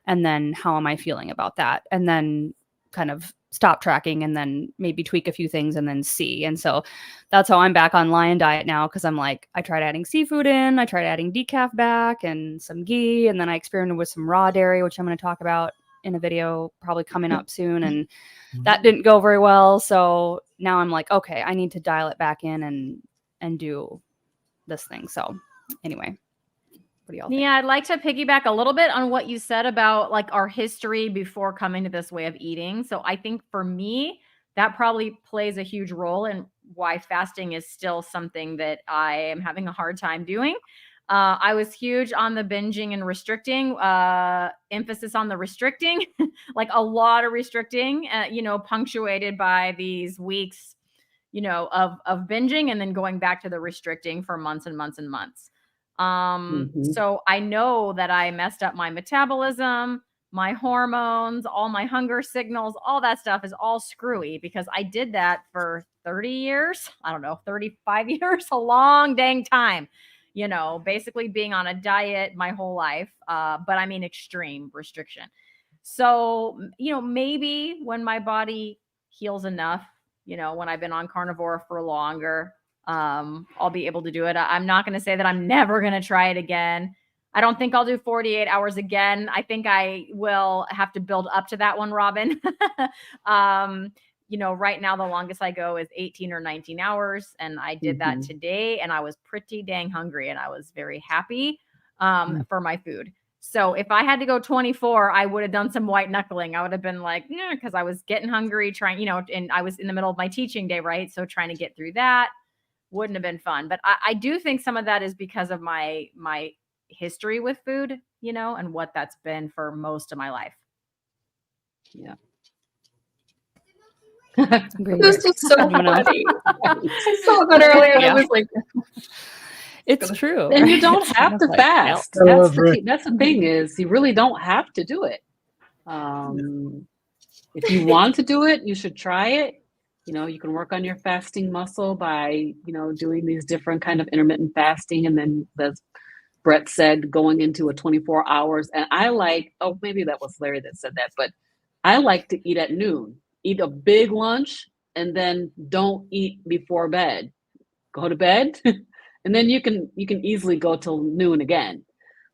And then how am I feeling about that? And then kind of stop tracking and then maybe tweak a few things and then see. And so that's how I'm back on Lion Diet now. Cause I'm like, I tried adding seafood in, I tried adding decaf back and some ghee. And then I experimented with some raw dairy, which I'm going to talk about in a video probably coming up soon. And that didn't go very well. So now I'm like, okay, I need to dial it back in and do this thing. So anyway. What do y'all think? Yeah, I'd like to piggyback a little bit on what you said about like our history before coming to this way of eating. So I think for me, that probably plays a huge role in why fasting is still something that I am having a hard time doing. I was huge on the binging and restricting, emphasis on the restricting, like a lot of restricting, punctuated by these weeks, of binging and then going back to the restricting for months and months and months. So I know that I messed up my metabolism. my hormones, all my hunger signals, all that stuff is all screwy because I did that for 30 years. I don't know, 35 years, a long dang time, you know, basically being on a diet my whole life. But I mean, extreme restriction. So, you know, maybe when my body heals enough, you know, when I've been on carnivore for longer, I'll be able to do it. I'm not going to say that I'm never going to try it again. I don't think I'll do 48 hours again. I think I will have to build up to that one, Robin. You know, right now, the longest I go is 18 or 19 hours. And I did that today and I was pretty dang hungry and I was very happy for my food. So if I had to go 24, I would have done some white knuckling. I would have been like, yeah, because I was getting hungry, trying, you know, and I was in the middle of my teaching day, right? So trying to get through that wouldn't have been fun. But I do think some of that is because of my history with food, you know, and what that's been for most of my life. Yeah. This is so funny. I saw that earlier and I was like, It's true. And you right? don't It's have kind to of like, fast. nope. That's the thing is you really don't have to do it. If you want to do it, you should try it. You know, you can work on your fasting muscle by, you know, doing these different kind of intermittent fasting. And then as Brett said, going into a 24 hours. And I like, oh, maybe that was Larry that said that, but I like to eat at noon, eat a big lunch, and then don't eat before bed. Go to bed, and then you can easily go till noon again.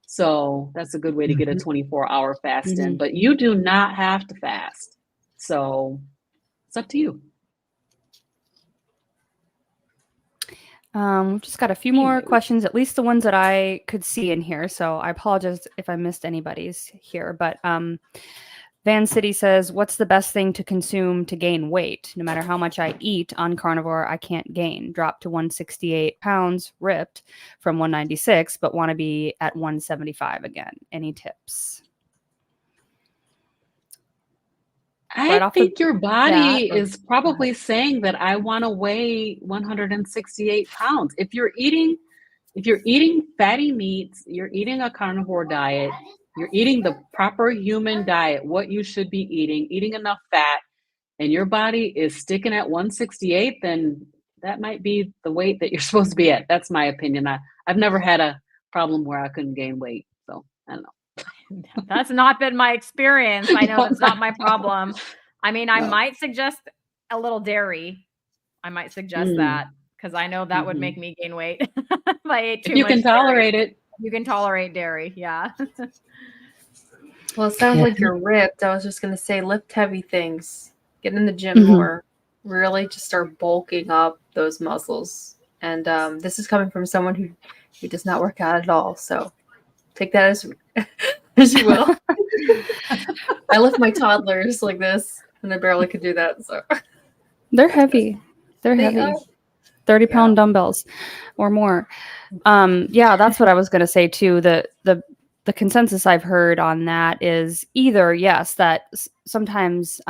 So that's a good way to get a 24-hour fast in. But you do not have to fast. So it's up to you. We've just got a few more questions, at least the ones that I could see in here. So I apologize if I missed anybody's here. But Van City says, what's the best thing to consume to gain weight? No matter how much I eat on carnivore, I can't gain. Drop to 168 pounds, ripped from 196, but want to be at 175 again. Any tips? I think your body is probably saying that I want to weigh 168 pounds. If you're eating fatty meats, you're eating a carnivore diet, you're eating the proper human diet, what you should be eating enough fat, and your body is sticking at 168, then that might be the weight that you're supposed to be at. That's my opinion. I've never had a problem where I couldn't gain weight. So I don't know. That's not been my experience. I know that's not my problem. I mean, I might suggest a little dairy. I might suggest that because I know that would make me gain weight if I ate too much. You can tolerate it. You can tolerate dairy. Yeah. well, it sounds like you're ripped. I was just going to say, lift heavy things, get in the gym more, really just start bulking up those muscles. And this is coming from someone who does not work out at all. So take that as you will. I lift my toddlers like this, and I barely could do that. So they're heavy. They're heavy. 30-pound dumbbells or more. Yeah, that's what I was going to say too. The consensus I've heard on that is either yes, that sometimes.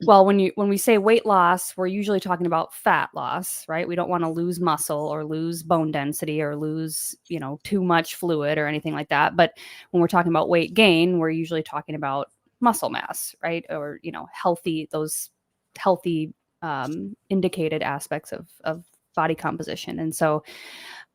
Well, when we say weight loss, we're usually talking about fat loss, right? We don't want to lose muscle or lose bone density or lose, you know, too much fluid or anything like that. But when we're talking about weight gain, we're usually talking about muscle mass, right? Or, you know, those healthy indicated aspects of body composition. And so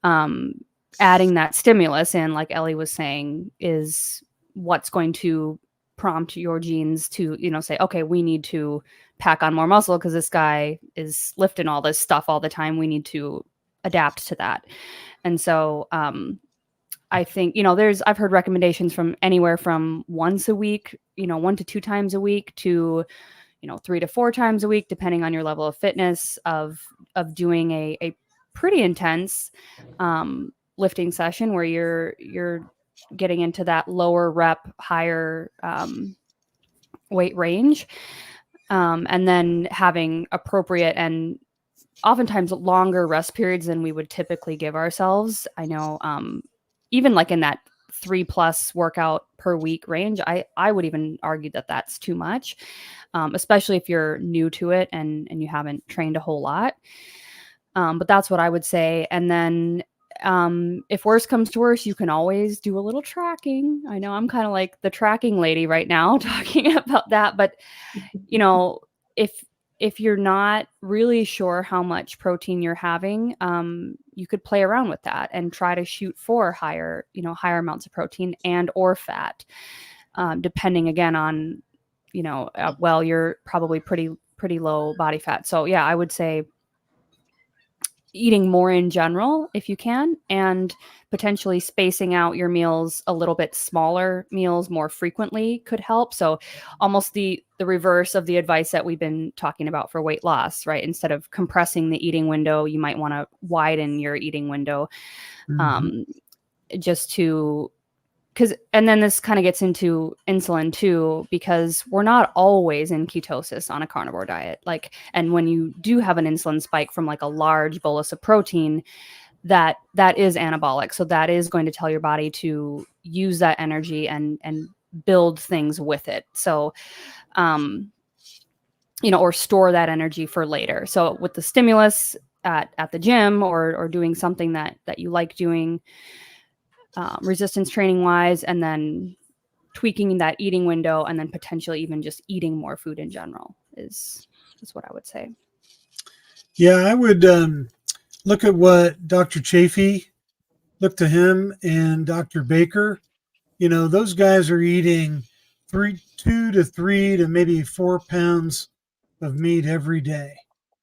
adding that stimulus in, like Ellie was saying, is what's going to prompt your genes to, you know, say, okay, we need to pack on more muscle because this guy is lifting all this stuff all the time. We need to adapt to that. And so I think, you know, I've heard recommendations from anywhere from once a week, you know, 1 to 2 times a week to, you know, 3 to 4 times a week, depending on your level of fitness, of doing a pretty intense lifting session where you're getting into that lower rep, higher weight range, and then having appropriate and oftentimes longer rest periods than we would typically give ourselves. I know even like in that 3+ workout per week range, I would even argue that that's too much, especially if you're new to it and you haven't trained a whole lot. But that's what I would say. And then if worse comes to worse, you can always do a little tracking. I know I'm kind of like the tracking lady right now talking about that, but you know, if you're not really sure how much protein you're having, you could play around with that and try to shoot for higher amounts of protein and or fat, depending again on, well, you're probably pretty low body fat. So yeah, I would say eating more in general if you can, and potentially spacing out your meals a little bit, smaller meals more frequently could help. So almost the reverse of the advice that we've been talking about for weight loss, right? Instead of compressing the eating window, you might want to widen your eating window, just to, and then this kind of gets into insulin too, because we're not always in ketosis on a carnivore diet. And when you do have an insulin spike from like a large bolus of protein, that is anabolic. So that is going to tell your body to use that energy and build things with it. So, or store that energy for later. So with the stimulus at the gym or doing something that you like doing, resistance training wise, and then tweaking that eating window, and then potentially even just eating more food in general is what I would say. Yeah, I would look at what Dr. Chafee, look to him, and Dr. Baker. Those guys are eating 2 to 3 to maybe 4 pounds of meat every day.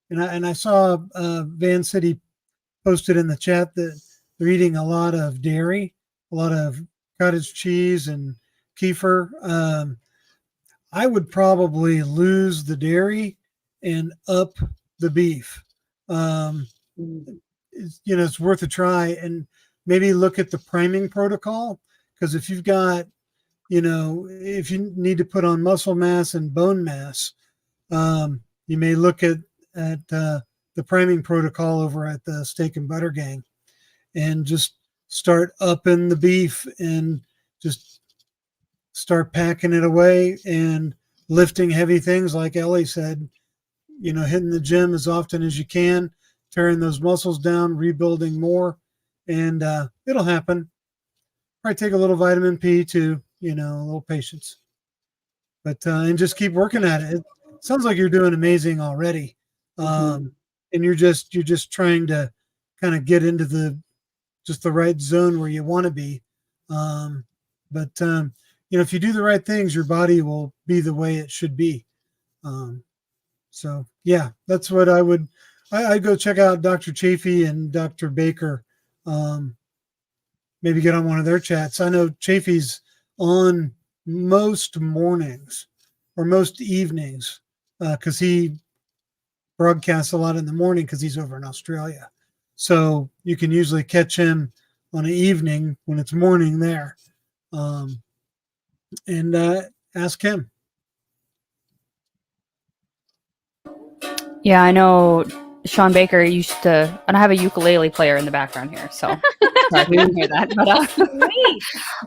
And I saw Van City posted in the chat that they're eating a lot of dairy, a lot of cottage cheese and kefir. I would probably lose the dairy and up the beef. It's worth a try, and maybe look at the priming protocol, because if you've got, if you need to put on muscle mass and bone mass, you may look at the priming protocol over at the Steak and Butter Gang, and just start upping the beef and just start packing it away and lifting heavy things like Ellie said, hitting the gym as often as you can, tearing those muscles down, rebuilding more, and it'll happen. Probably take a little vitamin P too, a little patience, but and just keep working at it. It sounds like you're doing amazing already. And you're just trying to kind of get into the right zone where you want to be. But if you do the right things, your body will be the way it should be. So yeah, that's what I'd go check out Dr. Chafee and Dr. Baker. Maybe get on one of their chats. I know Chafee's on most mornings or most evenings, because he broadcasts a lot in the morning because he's over in Australia. So you can usually catch him on an evening when it's morning there, and ask him. Yeah, I know Sean Baker used to, and I have a ukulele player in the background here, so sorry if you didn't hear that. But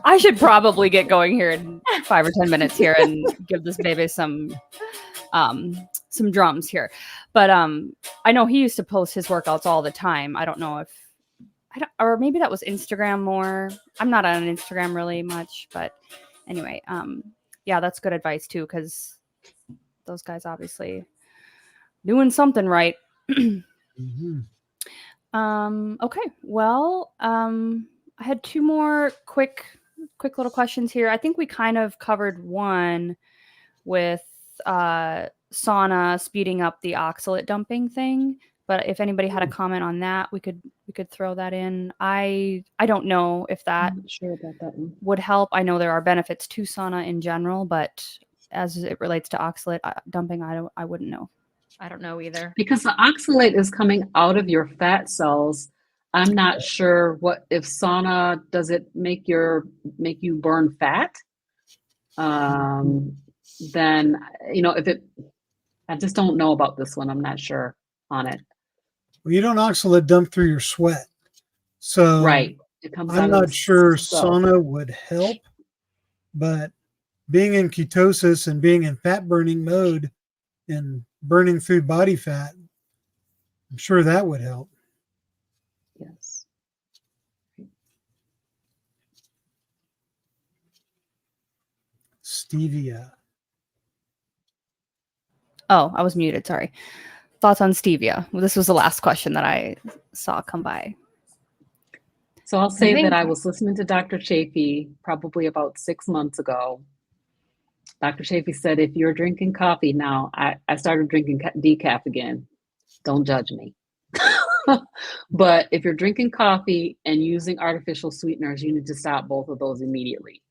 I should probably get going here in 5 or 10 minutes here and give this baby some drums here. But I know he used to post his workouts all the time. I don't know or maybe that was Instagram more. I'm not on Instagram really much, but anyway, yeah, that's good advice too, because those guys obviously doing something right. Okay, well, I had 2 more quick little questions here. I think we kind of covered one with sauna speeding up the oxalate dumping thing, but if anybody had a comment on that, we could throw that in. I don't know if that I'm not sure about that one. would help. I know there are benefits to sauna in general, but as it relates to oxalate dumping, I wouldn't know. I don't know either. Because the oxalate is coming out of your fat cells. I'm not sure if sauna, does it make you burn fat? Then, I just don't know about this one. I'm not sure on it. Well, you don't oxalate dump through your sweat. So Right. It comes I'm out not of the sure cell. sauna would help, but being in ketosis and being in fat burning mode and burning through body fat, I'm sure that would help. Yes. stevia? Oh, I was muted. Sorry. Thoughts on stevia? Well, this was the last question that I saw come by. So I'll say think- that I was listening to Dr. Chafee probably about 6 months ago. Dr. Chafee said, if you're drinking coffee now, I started drinking decaf again. Don't judge me. But if you're drinking coffee and using artificial sweeteners, you need to stop both of those immediately.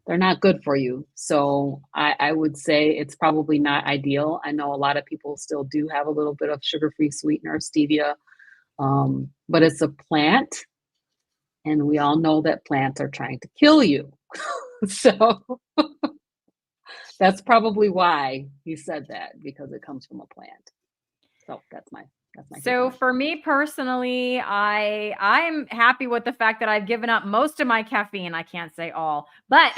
They're not good for you. So I would say it's probably not ideal. I know a lot of people still do have a little bit of sugar-free sweetener, stevia, but it's a plant. And we all know that plants are trying to kill you. So that's probably why he said that, because it comes from a plant. So that's my So for me personally, I'm happy with the fact that I've given up most of my caffeine. I can't say all, but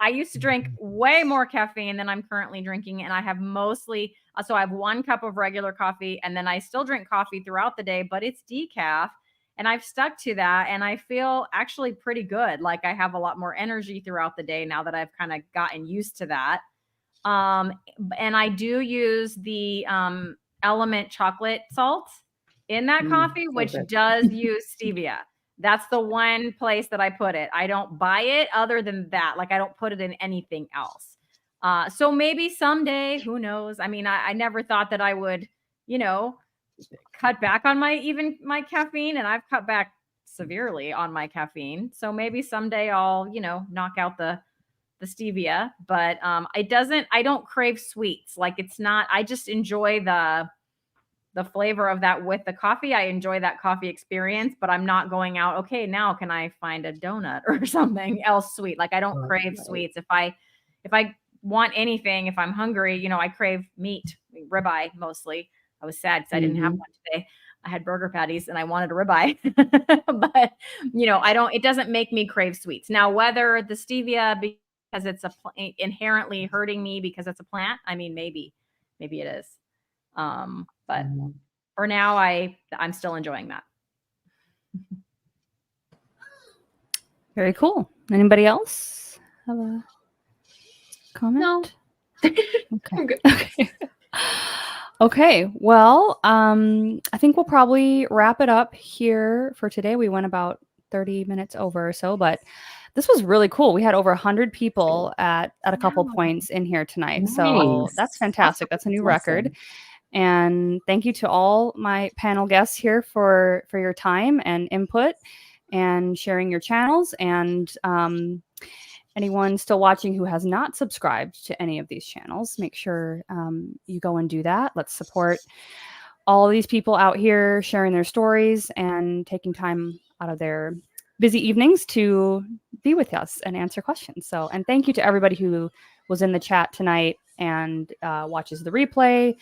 I used to drink way more caffeine than I'm currently drinking. And I have mostly, so I have 1 cup of regular coffee, and then I still drink coffee throughout the day, but it's decaf. And I've stuck to that, and I feel actually pretty good. Like I have a lot more energy throughout the day now that I've kind of gotten used to that. And I do use the Element chocolate salt in that coffee, so which good. does use stevia. That's the one place that I put it. I don't buy it other than that. Like I don't put it in anything else. So maybe someday, who knows? I mean, I never thought that I would, cut back on my caffeine, and I've cut back severely on my caffeine. So maybe someday I'll, knock out the stevia, but I don't crave sweets. Like it's not, I just enjoy the flavor of that with the coffee. I enjoy that coffee experience, but I'm not going out, okay, now can I find a donut or something else sweet? Like I don't crave sweets. If I want anything, if I'm hungry, I crave meat, ribeye mostly. I was sad because I didn't have one today. I had burger patties and I wanted a ribeye, but it doesn't make me crave sweets. Now, whether the stevia, because it's inherently hurting me because it's a plant, I mean, maybe it is. But for now, I'm still enjoying that. Very cool. Anybody else have a comment? No. Okay. I'm good. Okay. Okay. Well, I think we'll probably wrap it up here for today. We went about 30 minutes over or so, but this was really cool. We had over 100 people at a couple points in here tonight. So Nice. that's fantastic. That's a new record. And thank you to all my panel guests here for your time and input and sharing your channels. And anyone still watching who has not subscribed to any of these channels, make sure you go and do that. Let's support all these people out here sharing their stories and taking time out of their busy evenings to be with us and answer questions. So, and thank you to everybody who was in the chat tonight and watches the replay.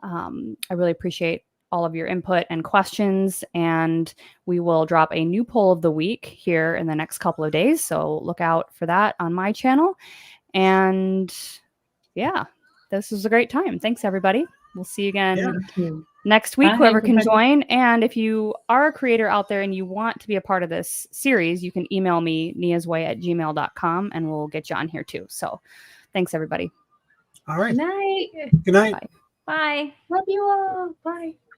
I really appreciate all of your input and questions, and we will drop a new poll of the week here in the next couple of days. So look out for that on my channel. And yeah, this was a great time. Thanks, everybody. We'll see you again next week, whoever can join. And if you are a creator out there and you want to be a part of this series, you can email me, niasway@gmail.com, and we'll get you on here too. So thanks, everybody. All right. Good night. Good night. Bye. Bye. Love you all. Bye.